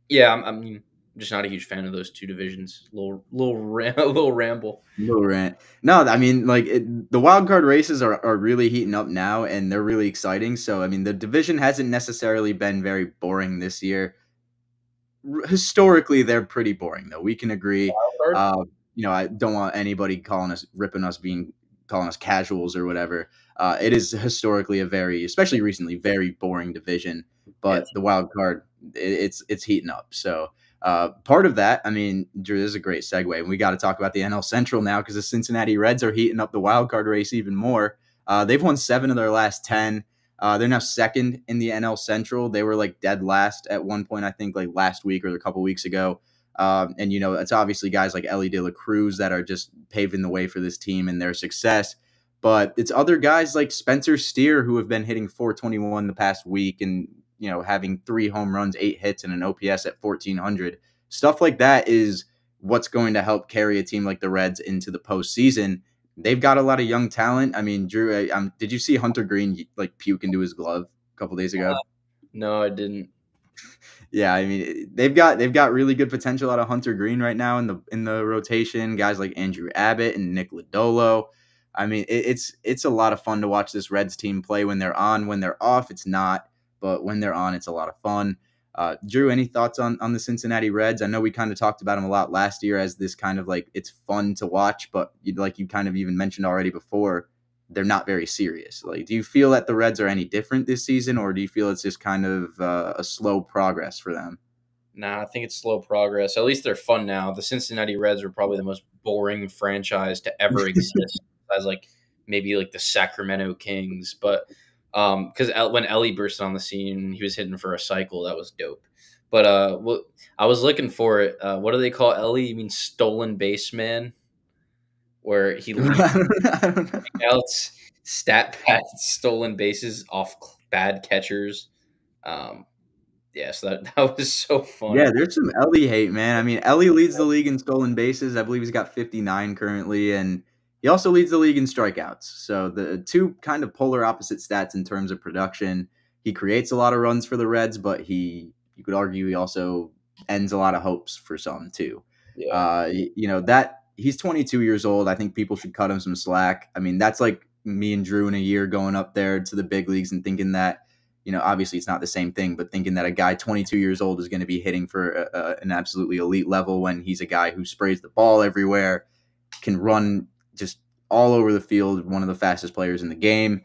yeah, I'm just not a huge fan of those two divisions. Little ramble. Little rant. No, I mean, like the wild card races are really heating up now, and they're really exciting. So, I mean, the division hasn't necessarily been very boring this year. Historically, they're pretty boring, though. We can agree. I don't want anybody calling us casuals or whatever. It is historically especially recently, very boring division. But the wild card, it's heating up. So. Part of that, I mean, Drew, this is a great segue. And we got to talk about the NL Central now because the Cincinnati Reds are heating up the wild card race even more. They've won 7 of their last 10. They're now second in the NL Central. They were like dead last at one point, I think, like last week or a couple weeks ago. And it's obviously guys like Ellie De La Cruz that are just paving the way for this team and their success. But it's other guys like Spencer Steer who have been hitting 421 the past week and having 3 home runs, 8 hits, and an OPS at 1,400. Stuff like that is what's going to help carry a team like the Reds into the postseason. They've got a lot of young talent. I mean, Drew, did you see Hunter Green like puke into his glove a couple days ago? No, I didn't. Yeah, I mean, they've got really good potential out of Hunter Green right now in the rotation. Guys like Andrew Abbott and Nick Lodolo. I mean, it's a lot of fun to watch this Reds team play when they're on. When they're off, it's not. but when they're on, it's a lot of fun. Drew, any thoughts on the Cincinnati Reds? I know we kind of talked about them a lot last year as this kind of like it's fun to watch, but like you kind of even mentioned already before, they're not very serious. Like, do you feel that the Reds are any different this season, or do you feel it's just kind of a slow progress for them? Nah, I think it's slow progress. At least they're fun now. The Cincinnati Reds were probably the most boring franchise to ever exist, as like maybe like the Sacramento Kings. But because when Ellie burst on the scene, he was hitting for a cycle. That was dope. But what I was looking for it. What do they call Ellie? You mean stolen base man? Where he leads I don't know. outs, stat pads, stolen bases off bad catchers. Um, yeah, so that was so Yeah, funny. there's some Ellie hate, man. I mean, Ellie leads the league in stolen bases. I believe he's got 59 currently, and he also leads the league in strikeouts. So the two kind of polar opposite stats in terms of production. He creates a lot of runs for the Reds, but you could argue he also ends a lot of hopes for some too. Yeah. That he's 22 years old. I think people should cut him some slack. I mean, that's like me and Drew in a year going up there to the big leagues and thinking that obviously it's not the same thing, but thinking that a guy 22 years old is going to be hitting for an absolutely elite level when he's a guy who sprays the ball everywhere, can run just all over the field, one of the fastest players in the game.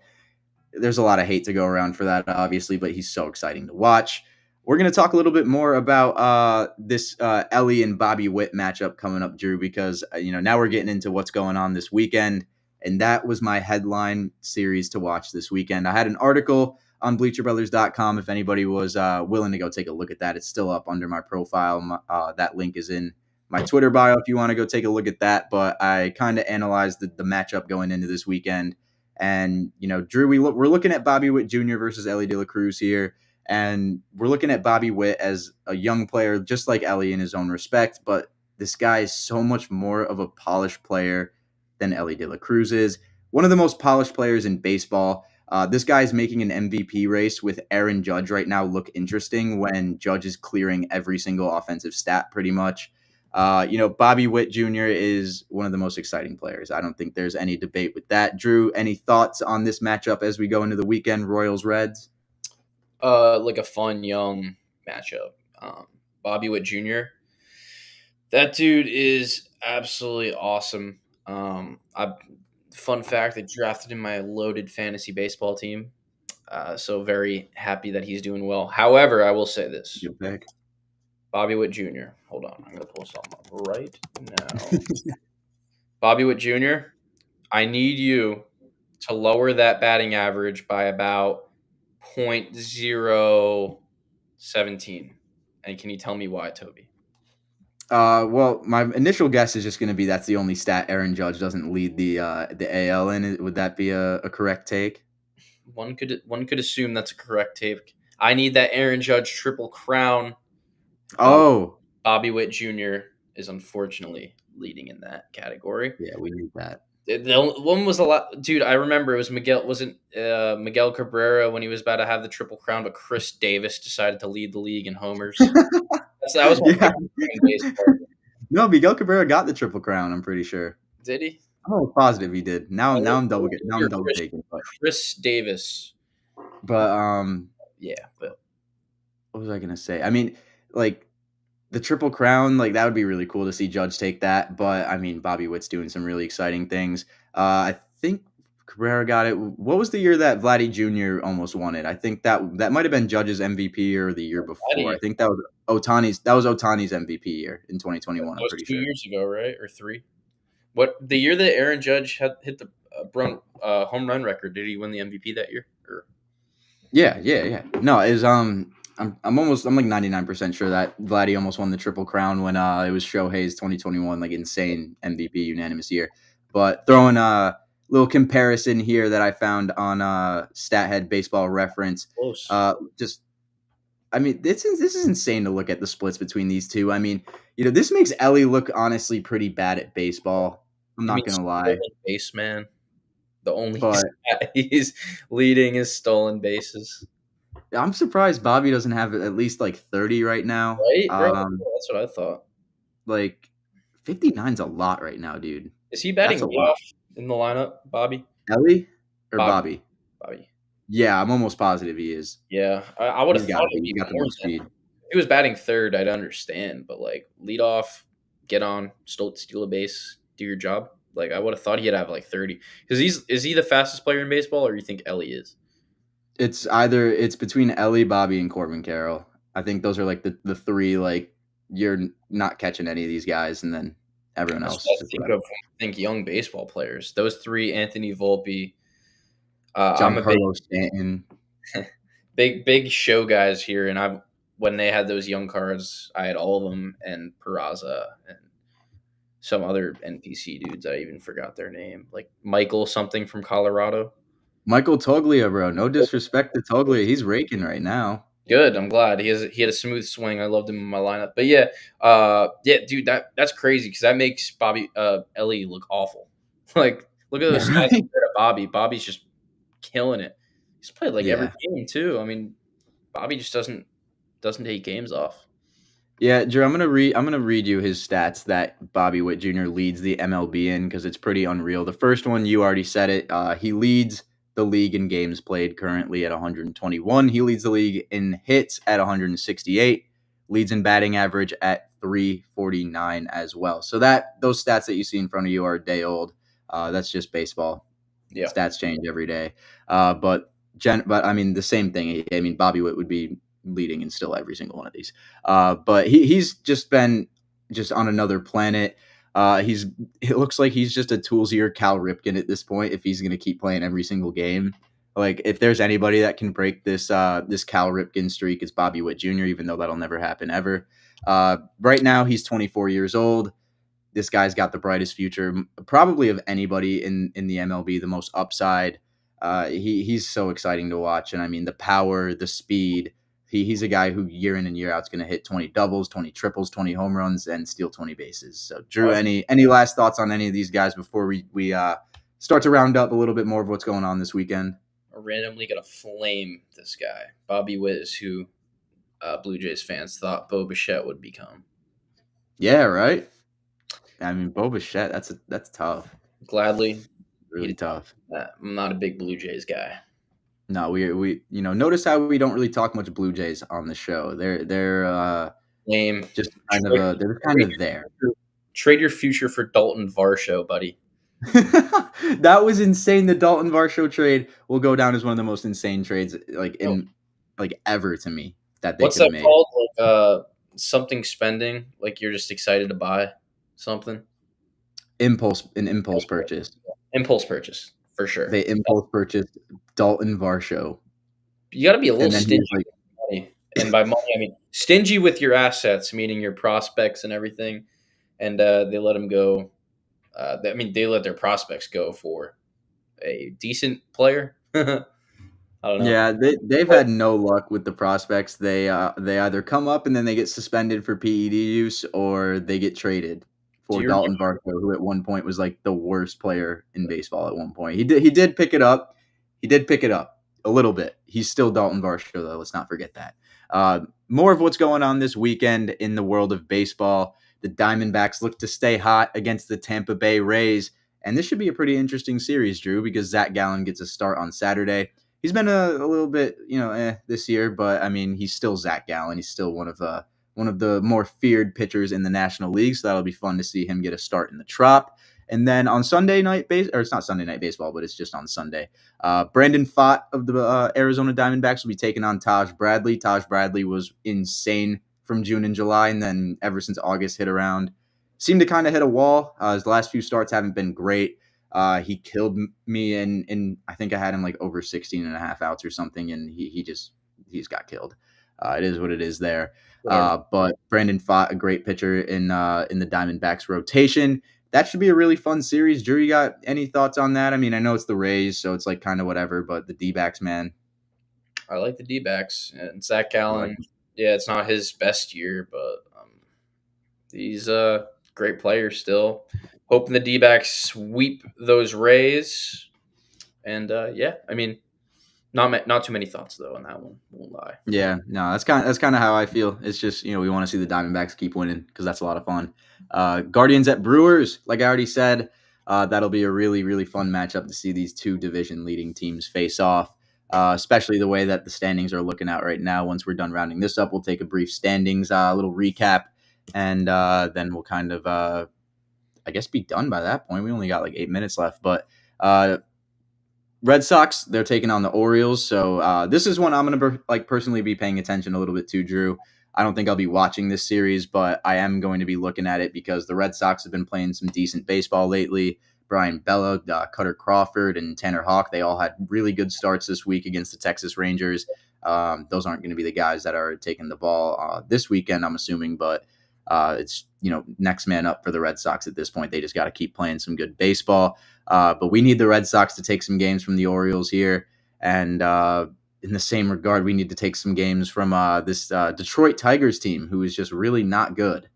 There's a lot of hate to go around for that, obviously, but he's so exciting to watch. We're going to talk a little bit more about this Ellie and Bobby Witt matchup coming up, Drew, because now we're getting into what's going on this weekend, and that was my headline series to watch this weekend. I had an article on BleacherBrothers.com if anybody was willing to go take a look at that. It's still up under my profile. That link is in my Twitter bio if you want to go take a look at that. But I kind of analyzed the matchup going into this weekend. And, Drew, we're looking at Bobby Witt Jr. versus Ellie De La Cruz here. And we're looking at Bobby Witt as a young player, just like Ellie in his own respect. But this guy is so much more of a polished player than Ellie De La Cruz is. One of the most polished players in baseball. This guy is making an MVP race with Aaron Judge right now look interesting when Judge is clearing every single offensive stat pretty much. Bobby Witt Jr. is one of the most exciting players. I don't think there's any debate with that. Drew, any thoughts on this matchup as we go into the weekend, Royals Reds? Like a fun young matchup. Bobby Witt Jr. That dude is absolutely awesome. Fun fact: I drafted in my loaded fantasy baseball team, so very happy that he's doing well. However, I will say this: Good pick. Bobby Witt Jr. Hold on, I'm gonna pull something up right now. Bobby Witt Jr. I need you to lower that batting average by about 0.017. And can you tell me why, Toby? Well, my initial guess is just going to be that's the only stat Aaron Judge doesn't lead the AL in. Would that be a correct take? One could assume that's a correct take. I need that Aaron Judge triple crown. Oh, Bobby Witt Jr. is unfortunately leading in that category. yeah, we need that. The one was a lot, dude. I remember it was Miguel Cabrera when he was about to have the triple crown, but Chris Davis decided to lead the league in homers. That was my Yeah. favorite baseball. No, Miguel Cabrera got the triple crown. I'm pretty sure. Did he? I'm almost positive he did. Now I'm double Chris, taking. Chris Davis. But Yeah, but what was I gonna say? I mean, like the triple crown, like that would be really cool to see Judge take that. But I mean, Bobby Witt's doing some really exciting things. I think Cabrera got it. What was the year that Vladdy Jr. almost won it? I think that might have been Judge's MVP or the year before. I think that was Otani's MVP year in 2021. that I'm was pretty 2 years ago, right, or 3? What the year that Aaron Judge had hit the home run record? Did he win the MVP that year? Or? Yeah. No, it was I'm like 99% sure that Vladdy almost won the triple crown when it was Shohei's 2021 like insane MVP unanimous year. But throwing a little comparison here that I found on StatHead Baseball Reference, Close. I mean, this is insane to look at the splits between these two. I mean, this makes Ellie look honestly pretty bad at baseball. I'm not gonna lie, base man. The only but stat he's leading is stolen bases. I'm surprised Bobby doesn't have at least like 30 right now. Right, bro? That's what I thought. Like 59's a lot right now, dude. Is he batting That's a lot. leadoff in the lineup, Bobby? Ellie or Bobby? Bobby. Yeah, I'm almost positive he is. Yeah, I would have He's got thought to be. it'd He's be got the more most than. speed. If he was batting third, I'd understand, but like lead off, get on, steal a base, do your job. Like I would have thought he'd have like 30. Because is he the fastest player in baseball, or you think Ellie is? It's between Ellie, Bobby, and Corbin Carroll. I think those are like the three, like you're not catching any of these guys, and then everyone That's else what is I just think whatever. of when I think young baseball players. Those three, Anthony Volpe. I'm a Giancarlo Stanton. big show guys here, and I when they had those young cards, I had all of them, and Peraza and some other NPC dudes. I even forgot their name, like Michael something from Colorado. Michael Toglia, bro. No disrespect to Toglia. He's raking right now. Good. I'm glad he had a smooth swing. I loved him in my lineup. But yeah, yeah, dude, that's crazy because that makes Bobby Ellie look awful. Like, look at Yeah, those stats right. compared to Bobby. Bobby's just killing it. He's played like every Yeah. game too. I mean, Bobby just doesn't take games off. Yeah, Drew, I'm gonna read you his stats that Bobby Witt Jr. leads the MLB in because it's pretty unreal. The first one, you already said it. He leads the league in games played currently at 121. He leads the league in hits at 168. Leads in batting average at 349 as well. So those stats that you see in front of you are a day old. That's just baseball. Yeah, Stats change every day. But I mean the same thing. I mean Bobby Witt would be leading in still every single one of these. But he's just been just on another planet. It looks like he's just a toolsier Cal Ripken at this point if he's going to keep playing every single game. Like if there's anybody that can break this Cal Ripken streak, it's Bobby Witt Jr. Even though that'll never happen ever. Right now he's 24 years old. This guy's got the brightest future, probably of anybody in the MLB. The most upside. He's so exciting to watch, and I mean the power, the speed. He's a guy who year in and year out is going to hit 20 doubles, 20 triples, 20 home runs, and steal 20 bases. So, I Drew, was any last thoughts on any of these guys before we start to round up a little bit more of what's going on this weekend? randomly gonna flame this guy. Bobby Witt is who Blue Jays fans thought Bo Bichette would become. Yeah, right. I mean, Bo Bichette, that's tough, Gladly, he really did not tough. do that. I'm not a big Blue Jays guy. No, we notice how we don't really talk much Blue Jays on the show. They're Lame. just kind of Trade, they're kind of there. trade your future for Dalton Varsho, buddy. That was insane. The Dalton Varsho trade will go down as one of the most insane trades Oh, like ever to me that they what's could have that made. called? Like something spending. Like you're just excited to buy something. Impulse purchase. Impulse purchase for sure. They impulse purchased Dalton Varsho, You got to be a little and then he stingy was like, with money, and by money I mean stingy with your assets, meaning your prospects and everything. And they let him go. I mean, they let their prospects go for a decent player. I don't know. yeah, they've had no luck with the prospects. They either come up and then they get suspended for PED use, or they get traded Do for you remember? Dalton Varsho, who at one point was like the worst player in baseball. At one point, he did pick it up. He did pick it up a little bit. He's still Dalton Varsho though. Let's not forget that. More of what's going on this weekend in the world of baseball. The Diamondbacks look to stay hot against the Tampa Bay Rays, and this should be a pretty interesting series, Drew, because Zach Gallen gets a start on Saturday. He's been a little bit, this year, but I mean, he's still Zach Gallen. He's still one of the more feared pitchers in the National League. So that'll be fun to see him get a start in the Trop. And then on Sunday night or it's not Sunday night baseball, but it's just on Sunday. Brandon Pfaadt of the Arizona Diamondbacks will be taking on Taj Bradley. Taj Bradley was insane from June and July, and then ever since August hit around, seemed to kind of hit a wall. His last few starts haven't been great. He killed me in I think I had him like over 16 and a half outs or something, and he's got killed. It is what it is there. Whatever. But Brandon Pfaadt, a great pitcher in the Diamondbacks rotation. That should be a really fun series. Drew, you got any thoughts on that? I mean, I know it's the Rays, so it's like kind of whatever, but the D-backs, man, I like the D backs and Zach you like Gallen. Yeah, it's not his best year, but he's a great player still. Hoping the D backs sweep those Rays. And yeah, I mean, not too many thoughts though on that one. Won't lie. Yeah, no, that's kind of how I feel. It's just we want to see the Diamondbacks keep winning because that's a lot of fun. Guardians at Brewers, like I already said, that'll be a really really fun matchup to see these two division leading teams face off. especially the way that the standings are looking out right now. Once we're done rounding this up, we'll take a brief standings, little recap, and then we'll kind of, I guess, be done by that point. We only got like 8 minutes left, but uh, Red Sox, they're taking on the Orioles. So this is one I'm going to personally be paying attention a little bit to, Drew. I don't think I'll be watching this series, but I am going to be looking at it because the Red Sox have been playing some decent baseball lately. Brian Bella, Cutter Crawford, and Tanner Houck, they all had really good starts this week against the Texas Rangers. Those aren't going to be the guys that are taking the ball this weekend, I'm assuming, but it's next man up for the Red Sox at this point. They just got to keep playing some good baseball. But we need the Red Sox to take some games from the Orioles here. And in the same regard, we need to take some games from this Detroit Tigers team, who is just really not good.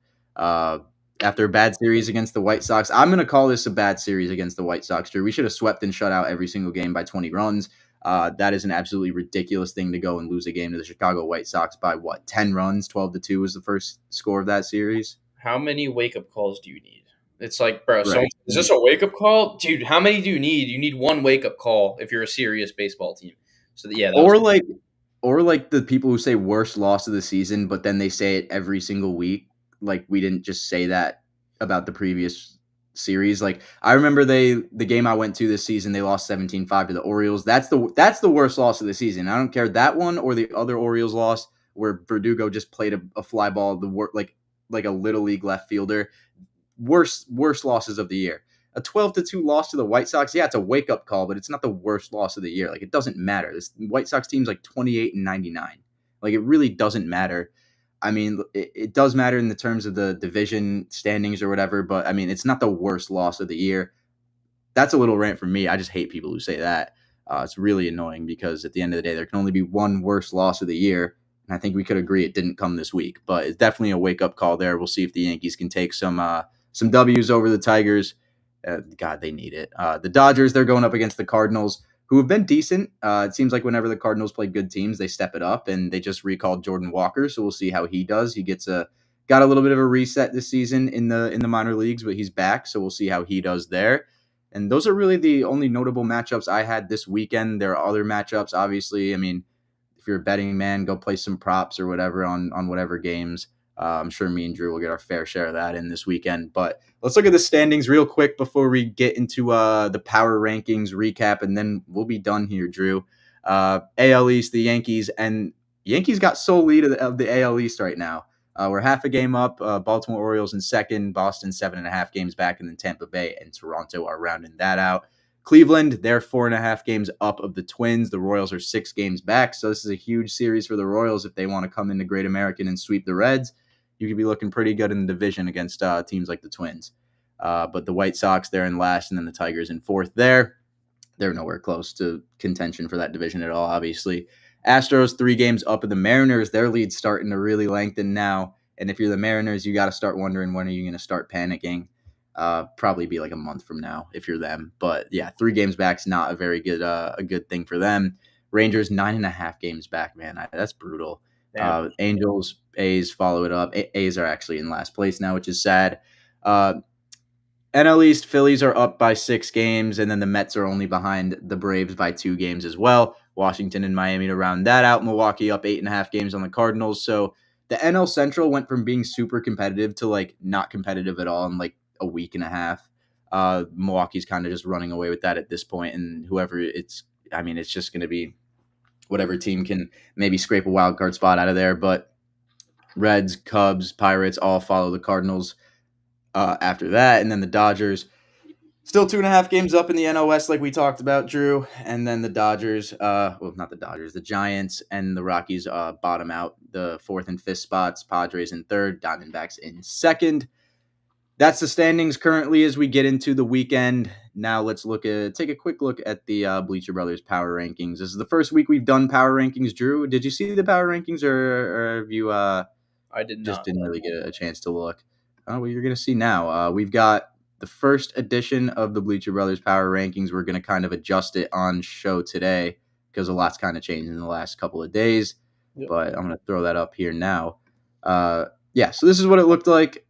After a bad series against the White Sox, I'm going to call this a bad series against the White Sox, Drew. We should have swept and shut out every single game by 20 runs. That is an absolutely ridiculous thing to go and lose a game to the Chicago White Sox by 10 runs. 12-2 was the first score of that series. How many wake-up calls do you need? It's like, bro, so Right. is this a wake-up call? Dude, how many do you need? You need one wake-up call if you're a serious baseball team. So, yeah. Or like the people who say worst loss of the season, but then they say it every single week. Like we didn't just say that about the previous series. Like I remember the game I went to this season, they lost 17-5 to the Orioles. That's the worst loss of the season. I don't care that one or the other Orioles loss where Verdugo just played a fly ball like a little league left fielder. Worst losses of the year. A 12-2 loss to the White Sox, yeah, it's a wake-up call, but it's not the worst loss of the year. Like, it doesn't matter. This White Sox team's like 28-99. Like, it really doesn't matter. I mean, it does matter in the terms of the division standings or whatever, but, I mean, it's not the worst loss of the year. That's a little rant from me. I just hate people who say that. It's really annoying because at the end of the day, there can only be one worst loss of the year, and I think we could agree it didn't come this week. But it's definitely a wake-up call there. We'll see if the Yankees can take some W's over the Tigers. God, they need it. The Dodgers, they're going up against the Cardinals, who have been decent. It seems like whenever the Cardinals play good teams, they step it up, and they just recalled Jordan Walker, so we'll see how he does. He got a little bit of a reset this season in the minor leagues, but he's back, so we'll see how he does there. And those are really the only notable matchups I had this weekend. There are other matchups, obviously. I mean, if you're a betting man, go play some props or whatever on whatever games. I'm sure me and Drew will get our fair share of that in this weekend. But let's look at the standings real quick before we get into the power rankings recap, and then we'll be done here, Drew. AL East, the Yankees got sole lead of the AL East right now. We're half a game up. Baltimore Orioles in second, Boston 7.5 games back, and then Tampa Bay and Toronto are rounding that out. Cleveland, they're 4.5 games up of the Twins. The Royals are 6 games back, so this is a huge series for the Royals if they want to come into Great American and sweep the Reds. You could be looking pretty good in the division against teams like the Twins. But the White Sox, they're in last, and then the Tigers in fourth there. They're nowhere close to contention for that division at all, obviously. Astros 3 games up of the Mariners. Their lead's starting to really lengthen now. And if you're the Mariners, you got to start wondering when are you going to start panicking. Probably be like a month from now if you're them. But yeah, 3 games back's not a very good a good thing for them. Rangers 9.5 games back, man. That's brutal. Angels, A's follow it up. A's are actually in last place now, which is sad. NL East, Phillies are up by 6 games, and then the Mets are only behind the Braves by 2 games as well. Washington and Miami to round that out. Milwaukee up 8.5 games on the Cardinals. So the NL Central went from being super competitive to like not competitive at all in like a week and a half. Milwaukee's kind of just running away with that at this point, and it's just going to be whatever team can maybe scrape a wild card spot out of there. But Reds, Cubs, Pirates all follow the Cardinals after that. And then the Dodgers still 2.5 games up in the NL West, like we talked about, Drew. And then the Dodgers, not the Dodgers, the Giants and the Rockies bottom out the 4th and 5th spots. Padres in 3rd, Diamondbacks in 2nd. That's the standings currently as we get into the weekend. Now let's take a quick look at the Bleacher Brothers power rankings. This is the first week we've done power rankings. Drew, did you see the power rankings, or have you? I did not. Just didn't really get a chance to look. Well, you're going to see now. We've got the first edition of the Bleacher Brothers power rankings. We're going to kind of adjust it on show today because a lot's kind of changed in the last couple of days. Yep. But I'm going to throw that up here now. So this is what it looked like.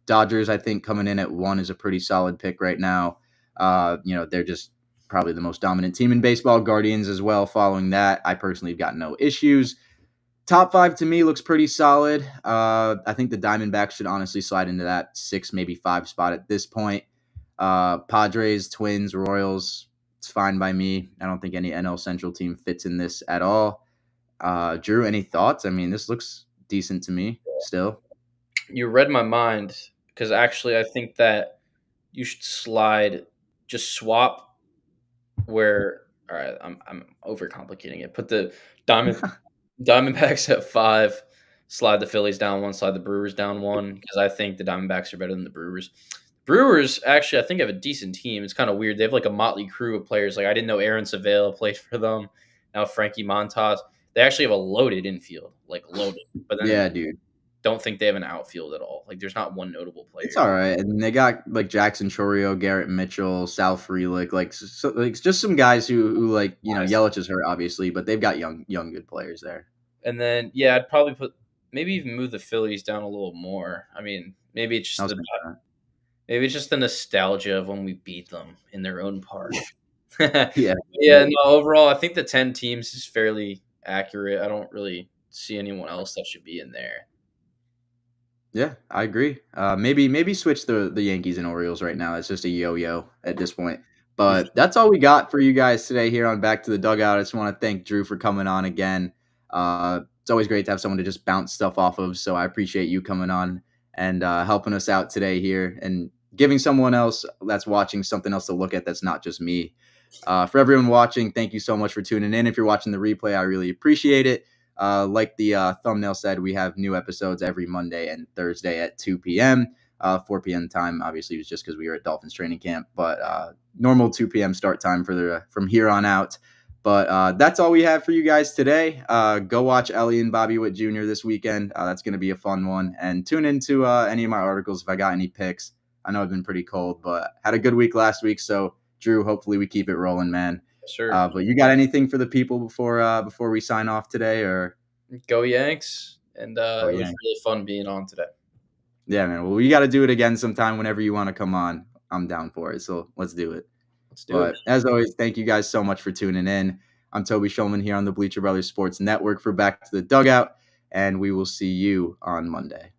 Dodgers, I think, coming in at 1 is a pretty solid pick right now. They're just probably the most dominant team in baseball. Guardians as well following that. I personally have got no issues. Top five to me looks pretty solid. I think the Diamondbacks should honestly slide into that 6, maybe 5 spot at this point. Padres, Twins, Royals, it's fine by me. I don't think any NL Central team fits in this at all. Drew, any thoughts? I mean, this looks decent to me still. You read my mind because actually I think that you should just swap where. All right, I'm overcomplicating it. Put the Diamondbacks at 5, slide the Phillies down 1, slide the Brewers down 1 because I think the Diamondbacks are better than the Brewers. Brewers actually, I think, have a decent team. It's kind of weird. They have like a motley crew of players. Like I didn't know Aaron Savella played for them. Now Frankie Montas. They actually have a loaded infield, like loaded. But then Yeah, dude. don't think they have an outfield at all. Like there's not one notable player. It's all right. And they got like Jackson Chorio, Garrett Mitchell, Sal Frelick, like just some guys who like, Yelich is hurt obviously, but they've got young good players there. And then yeah, I'd probably maybe even move the Phillies down a little more. I mean, maybe it's just the nostalgia of when we beat them in their own park. Yeah. Yeah, no, overall, I think the 10 teams is fairly accurate. I don't really see anyone else that should be in there. Yeah, I agree. Maybe switch the Yankees and Orioles right now. It's just a yo-yo at this point. But that's all we got for you guys today here on Back to the Dugout. I just want to thank Drew for coming on again. It's always great to have someone to just bounce stuff off of. So I appreciate you coming on and helping us out today here and giving someone else that's watching something else to look at that's not just me. For everyone watching, thank you so much for tuning in. If you're watching the replay, I really appreciate it. Like the thumbnail said, we have new episodes every Monday and Thursday at 2 p.m. 4 p.m. time, obviously, was just because we were at Dolphins training camp, but normal 2 p.m. start time from here on out. But that's all we have for you guys today. Go watch Ellie and Bobby Witt Jr. this weekend. That's going to be a fun one. And tune into any of my articles if I got any picks. I know I've been pretty cold, but had a good week last week. So, Drew, hopefully we keep it rolling, man. Sure. But you got anything for the people before we sign off today, or go Yanks? And it was really fun being on today. Yeah, man. Well, we got to do it again sometime whenever you want to come on. I'm down for it. So let's do it. But as always, thank you guys so much for tuning in. I'm Toby Shulman here on the Bleacher Brothers Sports Network for Back to the Dugout, and we will see you on Monday.